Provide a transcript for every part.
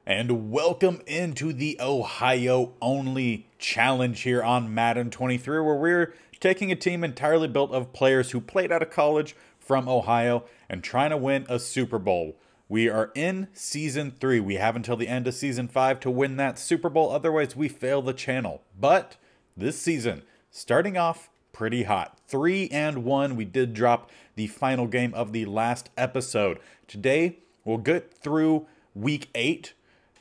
And welcome into the Ohio only challenge here on Madden 23, where we're taking a team entirely built of players who played out of college from Ohio and trying to win a Super Bowl. We are in Season 3. We have until the end of Season 5 to win that Super Bowl. Otherwise, we fail the channel. But this season, starting off pretty hot. 3-1. We did drop the final game of the last episode. Today, we'll get through Week 8.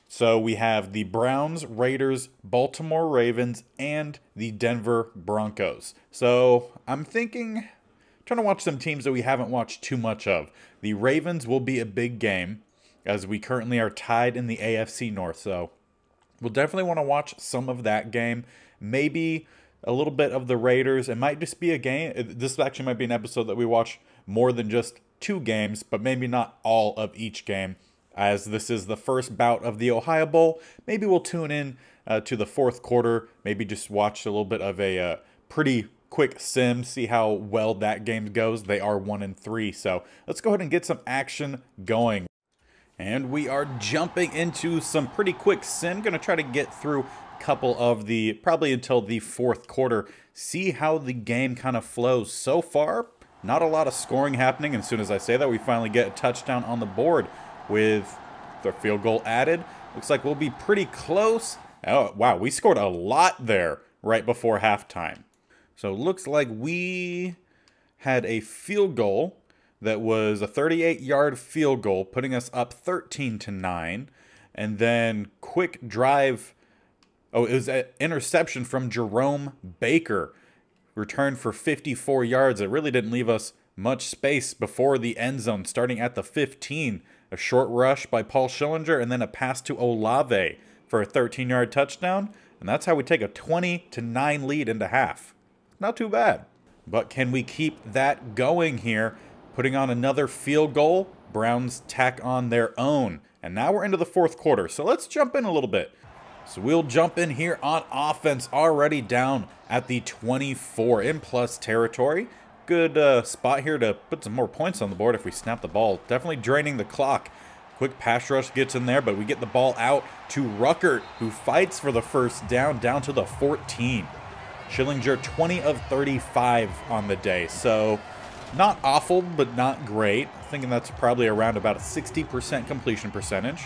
So we have the Browns, Raiders, Baltimore Ravens, and the Denver Broncos. So I'm trying to watch some teams that we haven't watched too much of. The Ravens will be a big game, as we currently are tied in the AFC North. So we'll definitely want to watch some of that game. Maybe a little bit of the Raiders. It might just be a game. This actually might be an episode that we watch more than just 2 games, but maybe not all of each game. As this is the first bout of the Ohio Bowl, maybe we'll tune in to the fourth quarter, maybe just watch a little bit of a pretty quick sim, see how well that game goes. They are 1-3, so let's go ahead and get some action going. And we are jumping into some pretty quick sim. Going to try to get through a couple of probably until the fourth quarter, see how the game kind of flows. So far, not a lot of scoring happening, and as soon as I say that, we finally get a touchdown on the board. With the field goal added, looks like we'll be pretty close. Oh, wow, we scored a lot there right before halftime. So it looks like we had a field goal that was a 38-yard field goal, putting us up 13-9. And then quick drive. Oh, it was an interception from Jerome Baker. Returned for 54 yards. It really didn't leave us much space before the end zone, starting at the 15. A short rush by Paul Schillinger, and then a pass to Olave for a 13-yard touchdown. And that's how we take a 20-9 lead into half. Not too bad. But can we keep that going here? Putting on another field goal. Browns tack on their own. And now we're into the fourth quarter. So let's jump in a little bit. So we'll jump in here on offense, already down at the 24 in plus territory. Good spot here to put some more points on the board if we snap the ball. Definitely draining the clock. Quick pass rush gets in there, but we get the ball out to Ruckert, who fights for the first down to the 14. Schillinger 20 of 35 on the day. So not awful, but not great. Thinking that's probably around about a 60% completion percentage.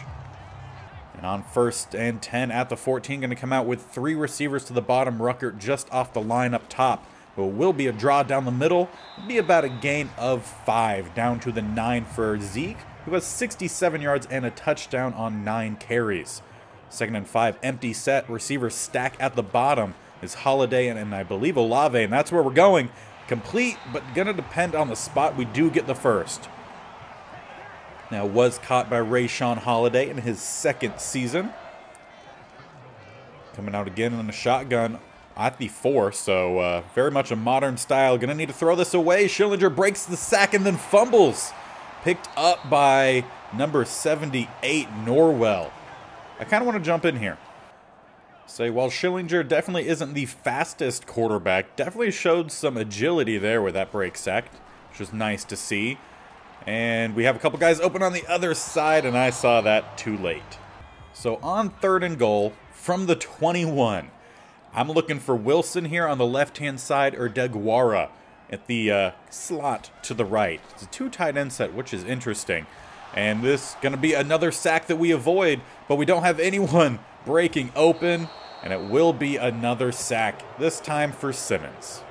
And on 1st and 10 at the 14, going to come out with 3 receivers to the bottom. Ruckert just off the line up top. It will be a draw down the middle. It'll be about a gain of 5 down to the 9 for Zeke, who has 67 yards and a touchdown on 9 carries. 2nd and 5, empty set. Receivers stack at the bottom is Holiday and I believe Olave, and that's where we're going. Complete, but going to depend on the spot. We do get the first. Now, was caught by Rashawn Holiday in his 2nd season. Coming out again in the shotgun at the 4, so very much a modern style. Gonna need to throw this away. Schillinger breaks the sack and then fumbles. Picked up by number 78, Norwell. I kind of want to jump in here. Say, while Schillinger definitely isn't the fastest quarterback, definitely showed some agility there with that break sack, which was nice to see. And we have a couple guys open on the other side, and I saw that too late. So on 3rd and goal from the 21, I'm looking for Wilson here on the left-hand side or Deguara at the slot to the right. It's a 2 tight end set, which is interesting. And this is going to be another sack that we avoid, but we don't have anyone breaking open, and it will be another sack, this time for Simmons.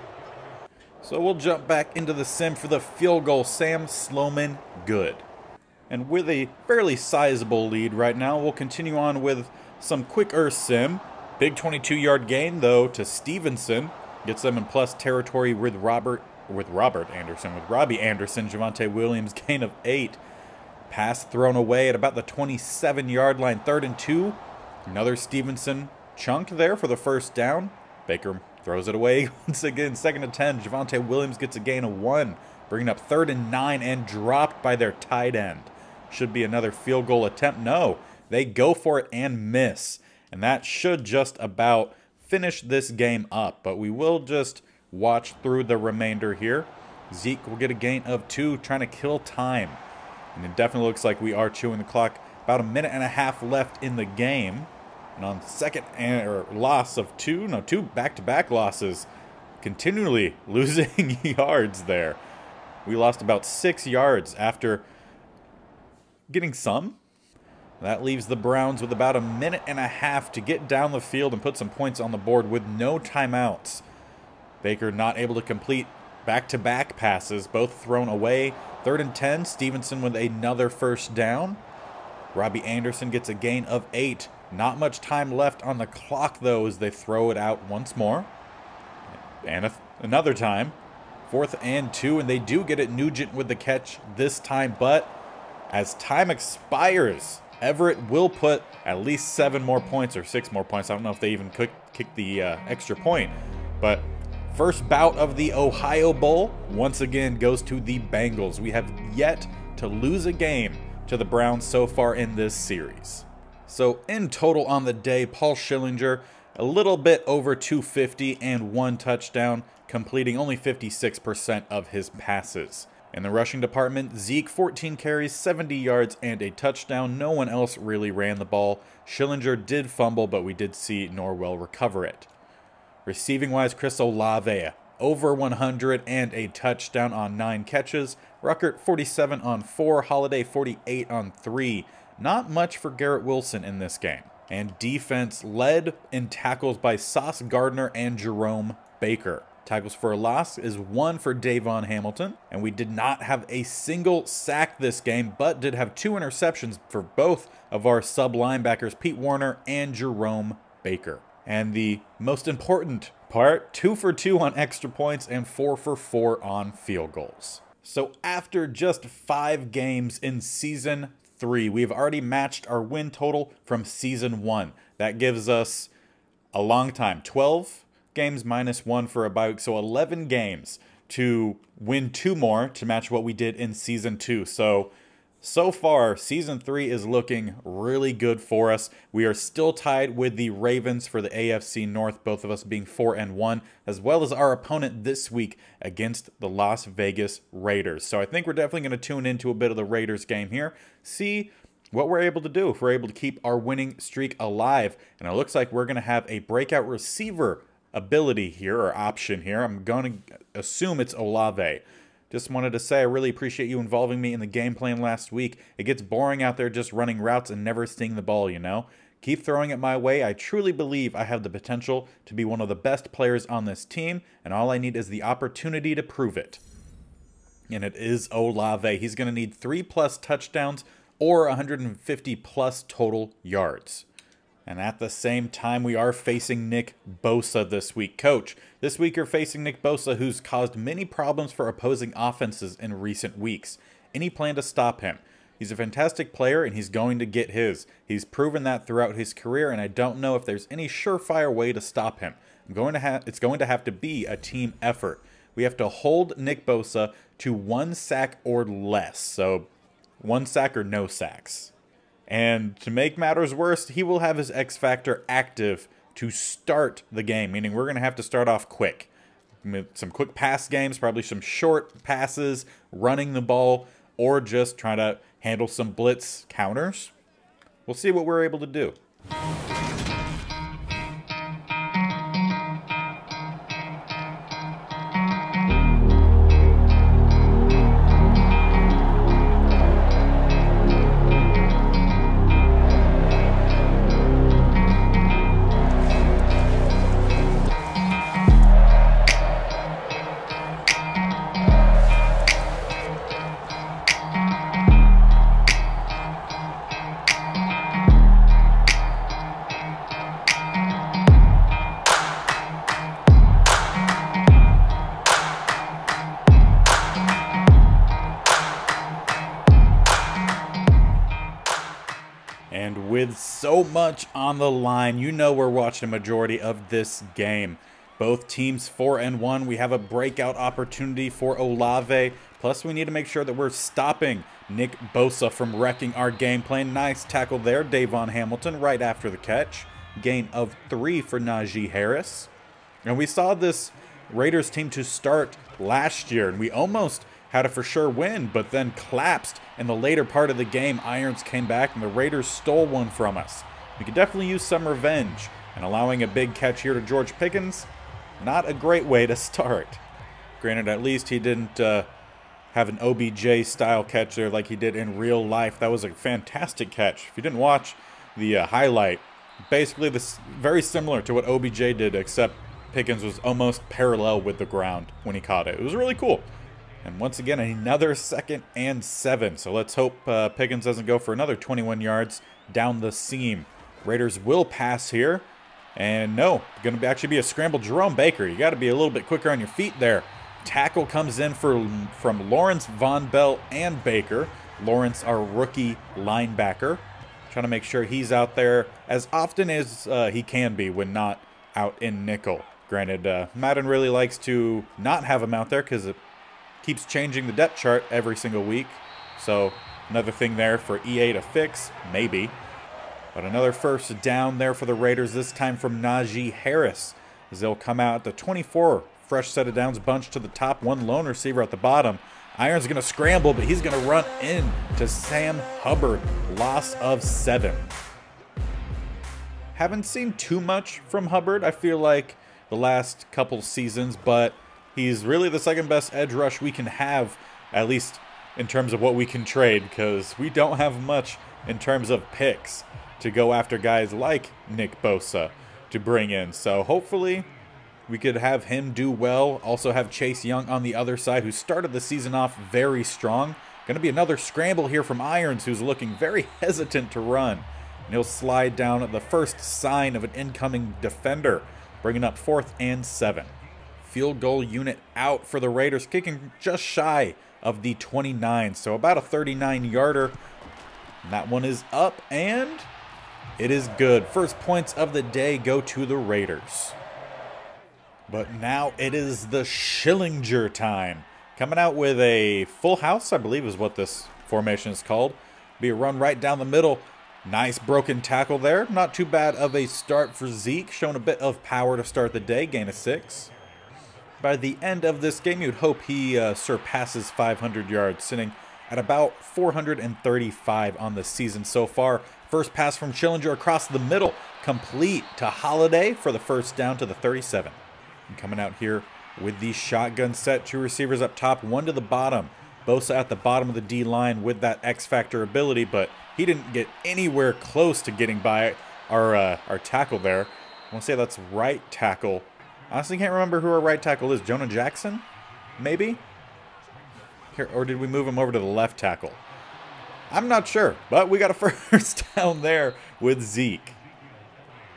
So we'll jump back into the sim for the field goal. Sam Sloman, good. And with a fairly sizable lead right now, we'll continue on with some quicker sim. Big 22-yard gain, though, to Stevenson. Gets them in plus territory with Robbie Anderson. Javonte Williams, gain of 8. Pass thrown away at about the 27-yard line. 3rd and 2. Another Stevenson chunk there for the first down. Baker throws it away once again. 2nd and 10. Javonte Williams gets a gain of 1. Bringing up 3rd and 9 and dropped by their tight end. Should be another field goal attempt. No, they go for it and miss. And that should just about finish this game up. But we will just watch through the remainder here. Zeke will get a gain of 2, trying to kill time. And it definitely looks like we are chewing the clock About a minute and a half left in the game. And on loss of two back-to-back losses, continually losing yards there. We lost about 6 yards after getting some. That leaves the Browns with about a minute and a half to get down the field and put some points on the board with no timeouts. Baker not able to complete back-to-back passes, both thrown away. 3rd and 10, Stevenson with another first down. Robbie Anderson gets a gain of 8. Not much time left on the clock, though, as they throw it out once more. And another time. 4th and 2, and they do get it. Nugent with the catch this time, but as time expires, Everett will put at least 7 more points or 6 more points. I don't know if they even kick the extra point, but first bout of the Ohio Bowl once again goes to the Bengals. We have yet to lose a game to the Browns so far in this series. So in total on the day, Paul Schillinger, a little bit over 250 and 1 touchdown, completing only 56% of his passes. In the rushing department, Zeke, 14 carries, 70 yards, and a touchdown. No one else really ran the ball. Schillinger did fumble, but we did see Norwell recover it. Receiving-wise, Chris Olave, over 100 and a touchdown on 9 catches. Ruckert, 47 on 4. Holiday, 48 on 3. Not much for Garrett Wilson in this game. And defense led in tackles by Sauce Gardner and Jerome Baker. Tackles for a loss is 1 for Davon Hamilton. And we did not have a single sack this game, but did have 2 interceptions for both of our sub-linebackers, Pete Warner and Jerome Baker. And the most important part, 2 for 2 on extra points and 4 for 4 on field goals. So after just 5 games in Season 3, we've already matched our win total from Season 1. That gives us a long time, 12 games minus 1 for a bye week, so 11 games to win 2 more to match what we did in Season 2. So far, Season 3 is looking really good for us. We are still tied with the Ravens for the AFC North, both of us being 4-1, as well as our opponent this week against the Las Vegas Raiders. So I think we're definitely going to tune into a bit of the Raiders game here, see what we're able to do, if we're able to keep our winning streak alive. And it looks like we're going to have a breakout receiver ability here, or option here. I'm going to assume it's Olave. Just wanted to say I really appreciate you involving me in the game plan last week. It gets boring out there just running routes and never seeing the ball, you know? Keep throwing it my way. I truly believe I have the potential to be one of the best players on this team, and all I need is the opportunity to prove it. And it is Olave. He's going to need 3+ touchdowns or 150+ total yards. And at the same time, we are facing Nick Bosa this week. Coach, this week you're facing Nick Bosa, who's caused many problems for opposing offenses in recent weeks. Any plan to stop him? He's a fantastic player, and he's going to get his. He's proven that throughout his career, and I don't know if there's any surefire way to stop him. It's going to have to be a team effort. We have to hold Nick Bosa to 1 sack or less. So 1 sack or no sacks. And to make matters worse, he will have his X Factor active to start the game, meaning we're going to have to start off quick. Some quick pass games, probably some short passes, running the ball, or just try to handle some blitz counters. We'll see what we're able to do. And with so much on the line, you know we're watching a majority of this game. Both teams 4-1. We have a breakout opportunity for Olave. Plus, we need to make sure that we're stopping Nick Bosa from wrecking our game plan. Nice tackle there, Davon Hamilton, right after the catch. Gain of 3 for Najee Harris. And we saw this Raiders team to start last year, and we almost had a for sure win, but then collapsed in the later part of the game. Irons came back and the Raiders stole one from us. We could definitely use some revenge, and allowing a big catch here to George Pickens, not a great way to start. Granted, at least he didn't have an OBJ-style catch there like he did in real life. That was a fantastic catch. If you didn't watch the highlight, basically this very similar to what OBJ did, except Pickens was almost parallel with the ground when he caught it. It was really cool. And once again, another 2nd and 7. So let's hope Pickens doesn't go for another 21 yards down the seam. Raiders will pass here. And no, going to actually be a scramble. Jerome Baker, you got to be a little bit quicker on your feet there. Tackle comes in from Lawrence, Von Bell, and Baker. Lawrence, our rookie linebacker. Trying to make sure he's out there as often as he can be when not out in nickel. Granted, Madden really likes to not have him out there because it keeps changing the depth chart every single week. So another thing there for EA to fix, maybe. But another first down there for the Raiders, this time from Najee Harris, as they'll come out at the 24. Fresh set of downs, bunch to the top, one lone receiver at the bottom. Irons going to scramble, but he's going to run in to Sam Hubbard. Loss of 7. Haven't seen too much from Hubbard, I feel like, the last couple seasons, but he's really the second best edge rush we can have, at least in terms of what we can trade, because we don't have much in terms of picks to go after guys like Nick Bosa to bring in. So hopefully we could have him do well. Also have Chase Young on the other side, who started the season off very strong. Going to be another scramble here from Irons, who's looking very hesitant to run. And he'll slide down at the first sign of an incoming defender, bringing up 4th and 7. Field goal unit out for the Raiders, kicking just shy of the 29, so about a 39-yarder. That one is up, and it is good. First points of the day go to the Raiders. But now it is the Schillinger time. Coming out with a full house, I believe is what this formation is called. Be a run right down the middle. Nice broken tackle there. Not too bad of a start for Zeke. Showing a bit of power to start the day. Gain of 6. By the end of this game, you'd hope he surpasses 500 yards, sitting at about 435 on the season so far. First pass from Schillinger across the middle. Complete to Holiday for the first down to the 37. And coming out here with the shotgun set. 2 receivers up top, 1 to the bottom. Bosa at the bottom of the D-line with that X-Factor ability, but he didn't get anywhere close to getting by our tackle there. I want to say that's right tackle. Honestly, can't remember who our right tackle is. Jonah Jackson? Maybe? Here, or did we move him over to the left tackle? I'm not sure, but we got a first down there with Zeke.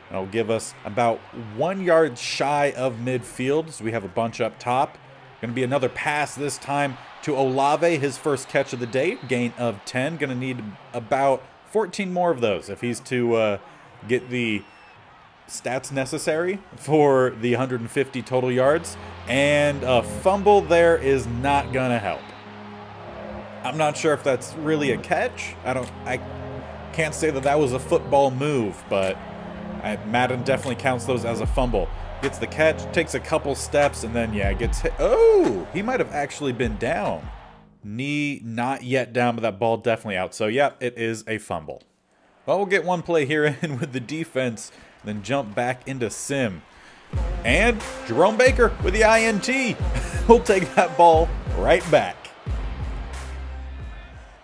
That'll give us about 1 yard shy of midfield, so we have a bunch up top. Going to be another pass this time to Olave, his first catch of the day, gain of 10. Going to need about 14 more of those if he's to get the stats necessary for the 150 total yards. And a fumble there is not going to help. I'm not sure if that's really a catch. I can't say that that was a football move, but Madden definitely counts those as a fumble. Gets the catch, takes a couple steps, and then, yeah, gets hit. Oh, he might have actually been down. Knee not yet down, but that ball definitely out. So, yeah, it is a fumble. Well, we'll get one play here in with the defense, then jump back into Sim. And Jerome Baker with the INT. We'll take that ball right back.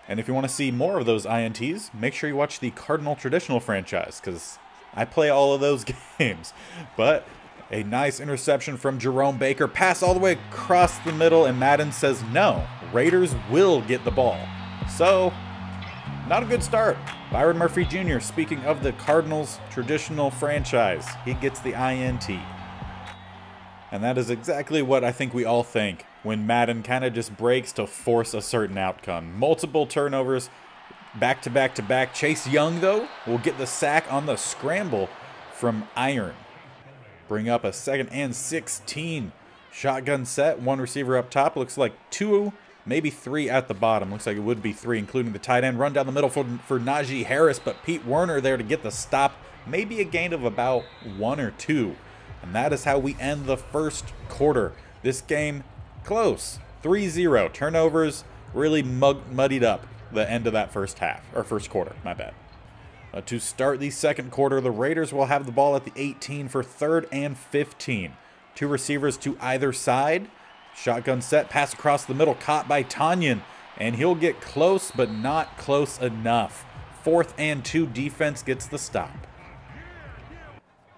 And if you want to see more of those INTs, make sure you watch the Cardinal Traditional franchise, because I play all of those games. But a nice interception from Jerome Baker. Pass all the way across the middle, and Madden says no. Raiders will get the ball. So, not a good start. Byron Murphy Jr., speaking of the Cardinals Traditional franchise, he gets the INT. And that is exactly what I think we all think when Madden kind of just breaks to force a certain outcome. Multiple turnovers, back to back to back. Chase Young, though, will get the sack on the scramble from Iron. Bring up a 2nd and 16. Shotgun set, 1 receiver up top. Looks like 2, maybe 3 at the bottom. Looks like it would be 3, including the tight end. Run down the middle for Najee Harris, but Pete Werner there to get the stop. Maybe a gain of about 1 or 2. And that is how we end the first quarter. This game, close. 3-0. Turnovers really muddied up the end of that first half, or first quarter, my bad. To start the second quarter, the Raiders will have the ball at the 18 for 3rd and 15. 2 receivers to either side. Shotgun set, pass across the middle, caught by Tanyan, and he'll get close, but not close enough. 4th and 2, defense gets the stop.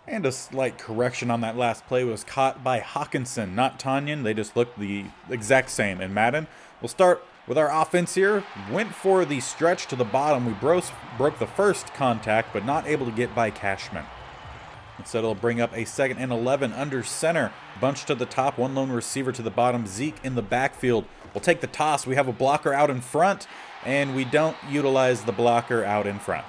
And a slight correction on that last play, was caught by Hawkinson, not Tanyan. They just looked the exact same in Madden. We'll start with our offense here. Went for the stretch to the bottom. We broke the first contact, but not able to get by Cashman. Instead, it'll bring up a 2nd and 11 under center. Bunch to the top, 1 lone receiver to the bottom. Zeke in the backfield. We'll take the toss. We have a blocker out in front, and we don't utilize the blocker out in front.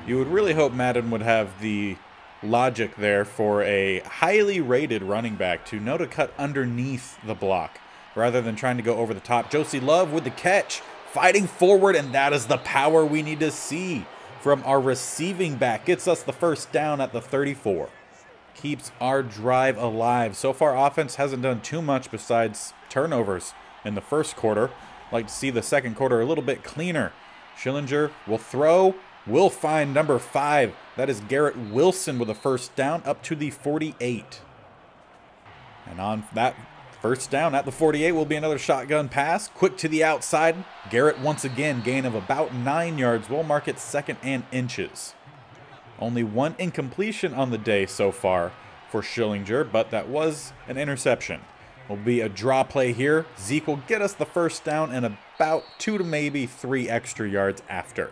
You would really hope Madden would have the logic there for a highly rated running back to know to cut underneath the block rather than trying to go over the top. Josie Love with the catch, fighting forward, and that is the power we need to see from our receiving back. Gets us the first down at the 34. Keeps our drive alive. So far, offense hasn't done too much besides turnovers in the first quarter. Like to see the second quarter a little bit cleaner. Schillinger will throw, will find number 5. That is Garrett Wilson with a first down up to the 48. And on that first down at the 48 will be another shotgun pass. Quick to the outside. Garrett once again, gain of about 9 yards. We'll mark it 2nd and inches. Only 1 incompletion on the day so far for Schillinger, but that was an interception. Will be a draw play here. Zeke will get us the first down and about 2 to maybe 3 extra yards after.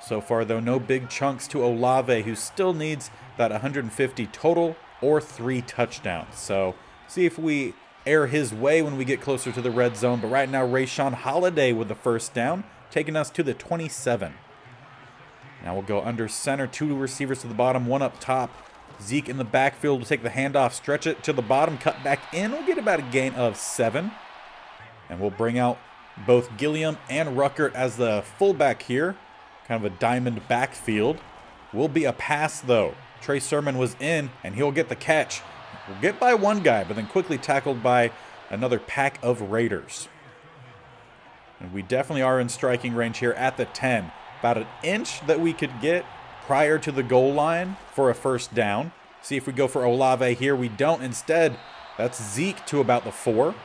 So far, though, no big chunks to Olave, who still needs that 150 total or 3 touchdowns. So see if we air his way when we get closer to the red zone. But right now, Rashawn Holiday with the first down, taking us to the 27. Now we'll go under center, 2 receivers to the bottom, 1 up top. Zeke in the backfield will take the handoff, stretch it to the bottom, cut back in. We'll get about a gain of 7. And we'll bring out both Gilliam and Ruckert as the fullback here. Kind of a diamond backfield. Will be a pass, though. Trey Sermon was in, and he'll get the catch. We'll get by 1 guy, but then quickly tackled by another pack of Raiders. And we definitely are in striking range here at the 10. About an inch that we could get prior to the goal line for a first down. See if we go for Olave here. We don't. Instead, that's Zeke to about the 4.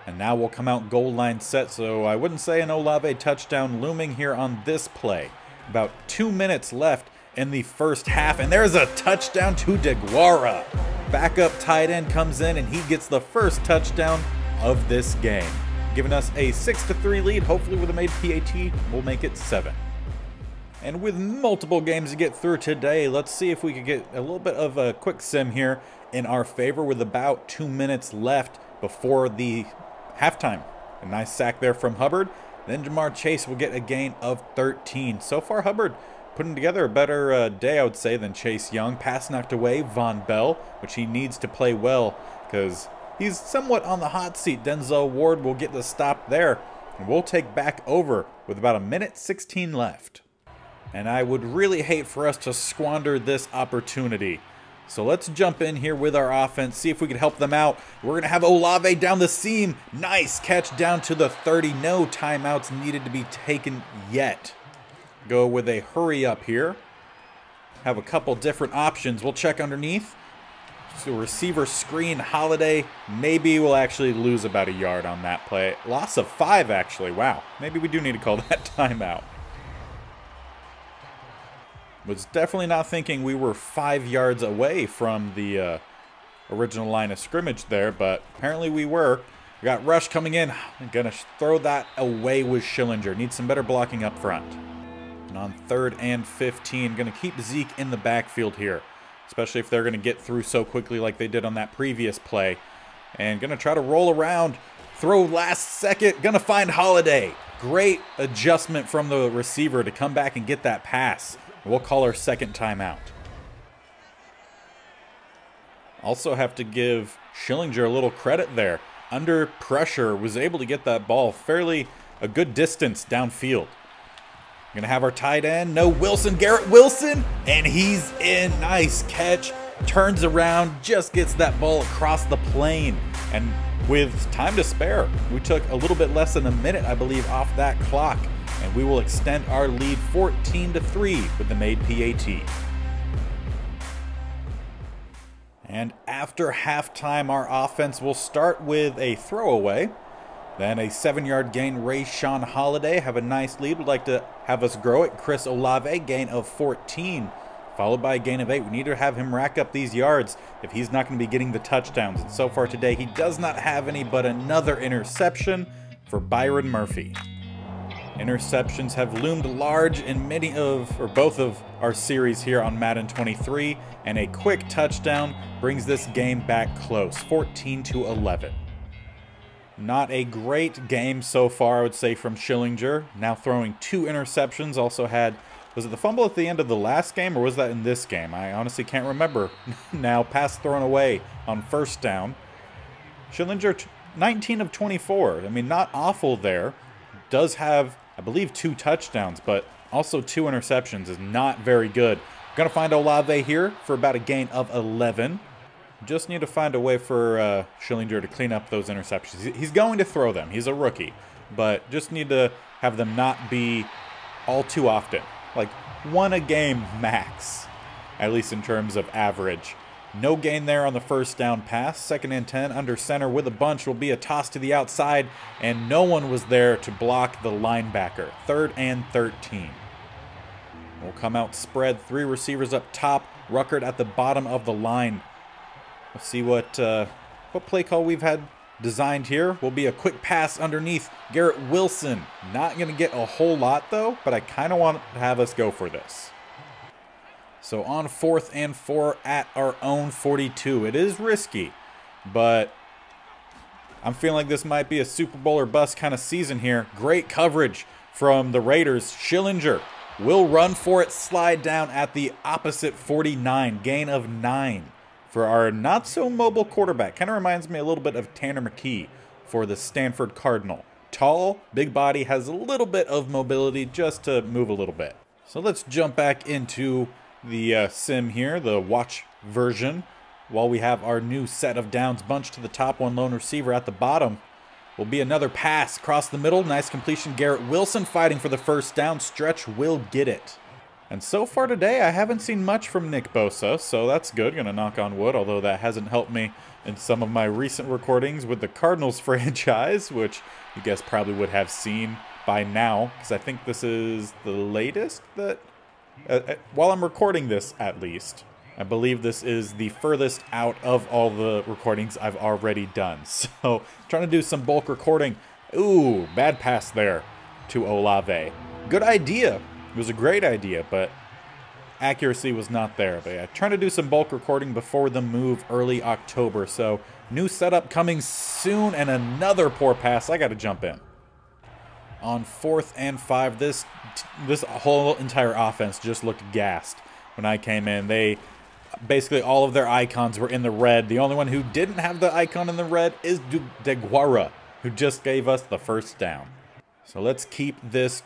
And now we'll come out goal line set. So I wouldn't say an Olave touchdown looming here on this play. About 2 minutes left in the first half. And there's a touchdown to DeGuara. Backup tight end comes in and he gets the first touchdown of this game, giving us a 6-3 lead. Hopefully with a made PAT, we'll make it 7. And with multiple games to get through today, let's see if we can get a little bit of a quick sim here in our favor with about 2 minutes left before the halftime. A nice sack there from Hubbard. Then Jamar Chase will get a gain of 13. So far, Hubbard putting together a better day, I would say, than Chase Young. Pass knocked away, Von Bell, which he needs to play well because he's somewhat on the hot seat. Denzel Ward will get the stop there. And we'll take back over with about 1:16 left. And I would really hate for us to squander this opportunity. So let's jump in here with our offense, see if we can help them out. We're going to have Olave down the seam. Nice catch down to the 30. No timeouts needed to be taken yet. Go with a hurry up here. Have a couple different options. We'll check underneath. So receiver screen, Holiday. Maybe we'll actually lose about a yard on that play. Loss of 5, actually. Wow. Maybe we do need to call that timeout. Was definitely not thinking we were 5 yards away from the original line of scrimmage there, but apparently we were. We got Rush coming in. I'm going to throw that away with Schillinger. Needs some better blocking up front. And on 3rd and 15, going to keep Zeke in the backfield here, especially if they're going to get through so quickly like they did on that previous play. And going to try to roll around, throw last second, going to find Holiday. Great adjustment from the receiver to come back and get that pass. We'll call our second timeout. Also have to give Schillinger a little credit there. Under pressure, was able to get that ball fairly a good distance downfield. Going to have our tight end. No, Wilson, Garrett Wilson, and he's in. Nice catch. Turns around, just gets that ball across the plane. And with time to spare. We took a little bit less than a minute, I believe, off that clock, and we will extend our lead 14-3 with the made PAT. And after halftime, our offense will start with a throwaway, then a 7-yard gain. Rayshawn Holiday have a nice lead. Would like to have us grow it. Chris Olave, gain of 14, followed by a gain of 8. We need to have him rack up these yards if he's not going to be getting the touchdowns. And so far today, he does not have any, but another interception for Byron Murphy. Interceptions have loomed large in many of, or both of our series here on Madden 23, and a quick touchdown brings this game back close, 14-11. Not a great game so far, I would say, from Schillinger. Now throwing 2 interceptions. Also had, was it the fumble at the end of the last game, or was that in this game? I honestly can't remember. Now pass thrown away on first down. Schillinger, 19 of 24. I mean, not awful there. Does have, I believe, 2 touchdowns, but also 2 interceptions is not very good. Going to find Olave here for about a gain of 11. Just need to find a way for Schillinger to clean up those interceptions. He's going to throw them. He's a rookie. But just need to have them not be all too often. Like 1 a game max, at least in terms of average. No gain there on the first down pass. 2nd and 10 under center with a bunch will be a toss to the outside. And no one was there to block the linebacker. 3rd and 13. We'll come out spread. 3 receivers up top. Ruckert at the bottom of the line. Let's see what play call we've had designed here. Will be a quick pass underneath Garrett Wilson. Not going to get a whole lot, though, but I kind of want to have us go for this. So on 4th and 4 at our own 42. It is risky, but I'm feeling like this might be a Super Bowl or bust kind of season here. Great coverage from the Raiders. Schillinger will run for it, slide down at the opposite 49. Gain of 9. For our not-so-mobile quarterback. Kind of reminds me a little bit of Tanner McKee for the Stanford Cardinal. Tall, big body, has a little bit of mobility just to move a little bit. So let's jump back into the sim here, the watch version, while we have our new set of downs bunched to the top. 1 lone receiver at the bottom. Will be another pass across the middle. Nice completion. Garrett Wilson fighting for the first down. Stretch will get it. And so far today, I haven't seen much from Nick Bosa, so that's good. Gonna knock on wood, although that hasn't helped me in some of my recent recordings with the Cardinals franchise, which you guys probably would have seen by now, because I think this is the latest that, while I'm recording this at least, I believe this is the furthest out of all the recordings I've already done. So, trying to do some bulk recording. Ooh, bad pass there to Olave. Good idea. It was a great idea, but accuracy was not there. But yeah, trying to do some bulk recording before the move early October. So new setup coming soon, and another poor pass. I got to jump in. On 4th and 5, this whole entire offense just looked gassed when I came in. They basically all of their icons were in the red. The only one who didn't have the icon in the red is DeGuara, who just gave us the first down. So let's keep this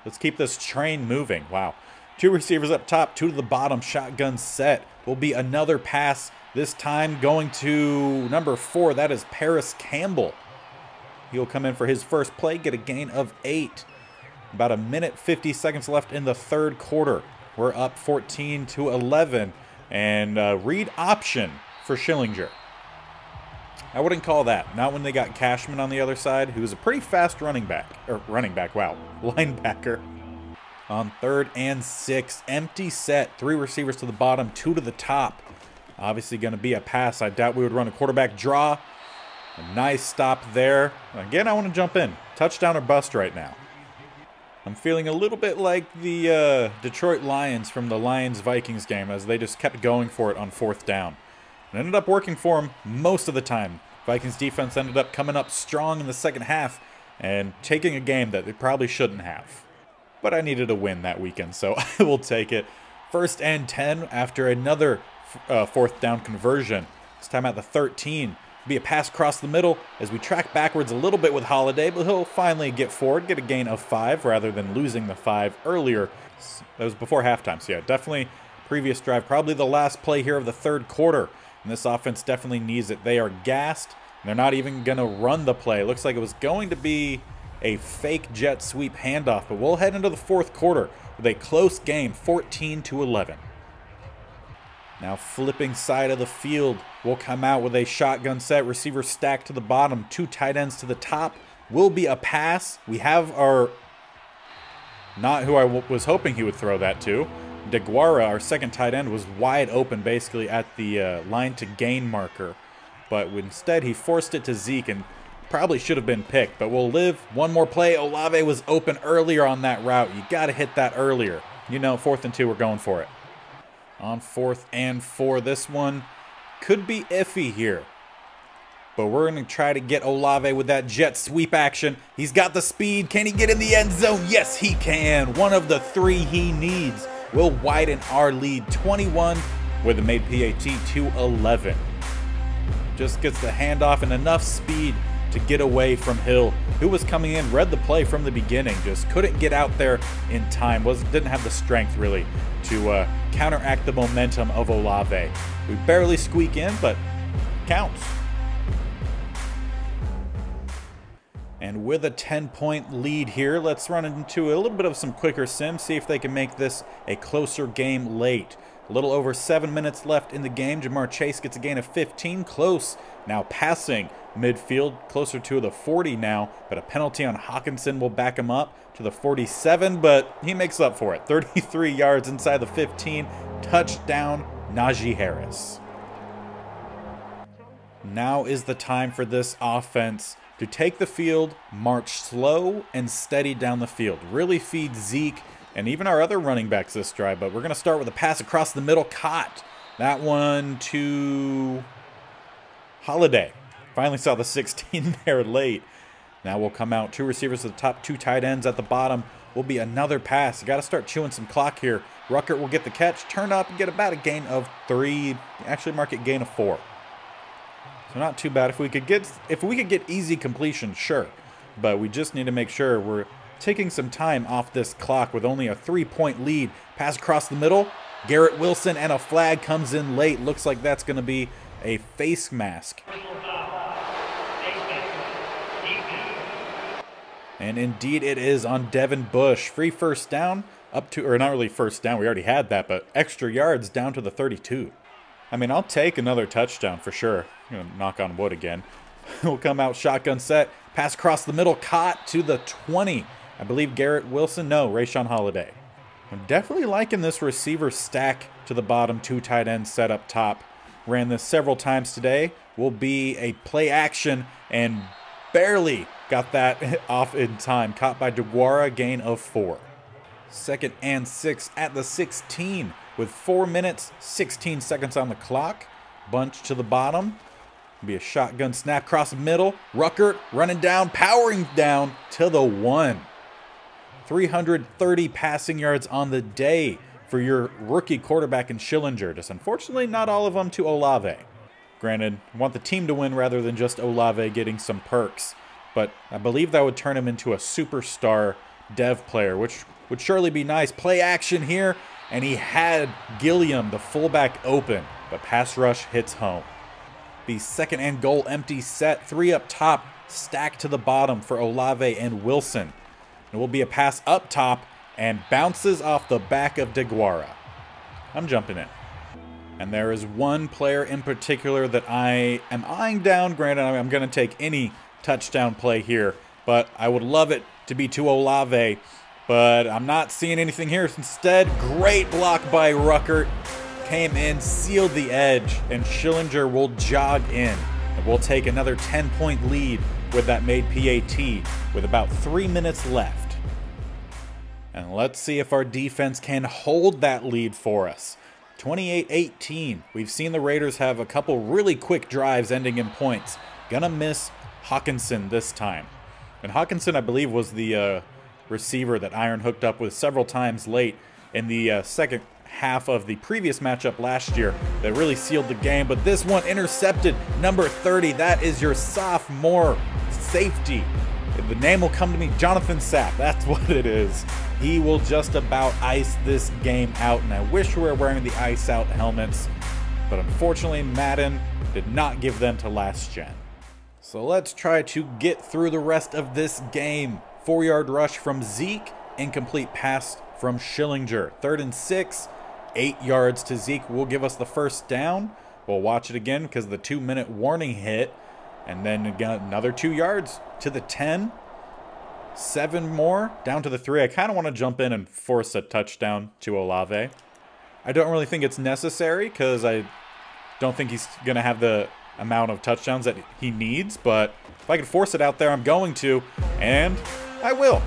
let's keep this train moving. Wow. 2 receivers up top, 2 to the bottom. Shotgun set. Will be another pass, this time going to number 4. That is Paris Campbell. He'll come in for his first play, get a gain of 8. About 1 minute 50 seconds left in the 3rd quarter. We're up 14-11. And read option for Schillinger. I wouldn't call that. Not when they got Cashman on the other side, who was a pretty fast linebacker. On 3rd and 6, empty set. 3 receivers to the bottom, 2 to the top. Obviously going to be a pass. I doubt we would run a quarterback draw. A nice stop there. Again, I want to jump in. Touchdown or bust right now. I'm feeling a little bit like the Detroit Lions from the Lions-Vikings game, as they just kept going for it on 4th down. It ended up working for them most of the time. Vikings defense ended up coming up strong in the second half and taking a game that they probably shouldn't have. But I needed a win that weekend, so I will take it. 1st and 10 after another 4th down conversion. This time at the 13. Be a pass across the middle as we track backwards a little bit with Holiday, but he'll finally get forward, get a gain of 5 rather than losing the 5 earlier. That was before halftime, so yeah, definitely previous drive. Probably the last play here of the 3rd quarter. And this offense definitely needs it. They are gassed. They're not even going to run the play. Looks like it was going to be a fake jet sweep handoff, but we'll head into the fourth quarter with a close game, 14-11. Now flipping side of the field, we'll come out with a shotgun set, receiver stacked to the bottom, 2 tight ends to the top. Will be a pass. We have our, not who I was hoping he would throw that to. DeGuara, our second tight end, was wide open basically at the line to gain marker. But instead he forced it to Zeke and probably should have been picked, but we'll live. One more play. Olave was open earlier on that route. You got to hit that earlier. You know, 4th and 2, we're going for it. On 4th and 4, this one could be iffy here. But we're going to try to get Olave with that jet sweep action. He's got the speed. Can he get in the end zone? Yes, he can. One of the 3 he needs will widen our lead, 21 with a made PAT to 11. Just gets the handoff and enough speed to get away from Hill, who was coming in, read the play from the beginning, just couldn't get out there in time, didn't have the strength really to counteract the momentum of Olave. We barely squeak in, but counts. And with a 10-point lead here, let's run into a little bit of some quicker sim, see if they can make this a closer game late. A little over 7 minutes left in the game. Jamar Chase gets a gain of 15, close. Now passing midfield, closer to the 40 now, but a penalty on Hawkinson will back him up to the 47, but he makes up for it. 33 yards inside the 15, touchdown Najee Harris. Now is the time for this offense to take the field, march slow and steady down the field. Really feed Zeke and even our other running backs this drive, but we're going to start with a pass across the middle, caught. That one to Holiday. Finally saw the 16 there late. Now we'll come out, 2 receivers at the top, 2 tight ends at the bottom. Will be another pass. You got to start chewing some clock here. Ruckert will get the catch, turn up and get about a gain of 3. Actually mark it gain of 4. So not too bad. If we could get easy completion, sure. But we just need to make sure we're taking some time off this clock with only a 3-point lead. Pass across the middle. Garrett Wilson and a flag comes in late. Looks like that's going to be a face mask. And indeed it is on Devin Bush. Free first down up to, or not really first down, we already had that, but extra yards down to the 32. I mean, I'll take another touchdown for sure. I'm going to knock on wood again. We'll come out shotgun set. Pass across the middle, caught to the 20. I believe Garrett Wilson, no, Rashawn Holiday. I'm definitely liking this receiver stack to the bottom, 2 tight ends set up top. Ran this several times today. Will be a play action and barely got that off in time. Caught by DeGuara, gain of 4. 2nd and 6 at the 16 with 4 minutes, 16 seconds on the clock. Bunch to the bottom. Be a shotgun snap across the middle. Ruckert running down, powering down to the 1. 330 passing yards on the day for your rookie quarterback in Schillinger. Just unfortunately not all of them to Olave. Granted, I want the team to win rather than just Olave getting some perks. But I believe that would turn him into a superstar dev player, which would surely be nice. Play action here, and he had Gilliam, the fullback, open, but pass rush hits home. The 2nd and goal empty set, 3 up top, stacked to the bottom for Olave and Wilson. It will be a pass up top and bounces off the back of DeGuara. I'm jumping in. And there is one player in particular that I am eyeing down. Granted, I'm going to take any touchdown play here, but I would love it to be to Olave, but I'm not seeing anything here. Instead, great block by Ruckert. Came in, sealed the edge, and Schillinger will jog in. And we'll take another 10-point lead with that made PAT with about 3 minutes left. And let's see if our defense can hold that lead for us. 28-18. We've seen the Raiders have a couple really quick drives ending in points. Gonna miss Hawkinson this time. And Hawkinson, I believe, was the receiver that Iron hooked up with several times late in the second half of the previous matchup last year that really sealed the game. But this one intercepted, number 30. That is your sophomore safety. The name will come to me, Jonathan Sapp. That's what it is. He will just about ice this game out, and I wish we were wearing the ice out helmets, but unfortunately Madden did not give them to last gen. So let's try to get through the rest of this game. 4-yard rush from Zeke, incomplete pass from Schillinger. 3rd and 6, 8 yards to Zeke will give us the first down. We'll watch it again because the 2-minute warning hit. And then again, another 2 yards to the 10. 7 more down to the 3. I kind of want to jump in and force a touchdown to Olave. I don't really think it's necessary because I don't think he's going to have the amount of touchdowns that he needs. But if I can force it out there, I'm going to. And I will.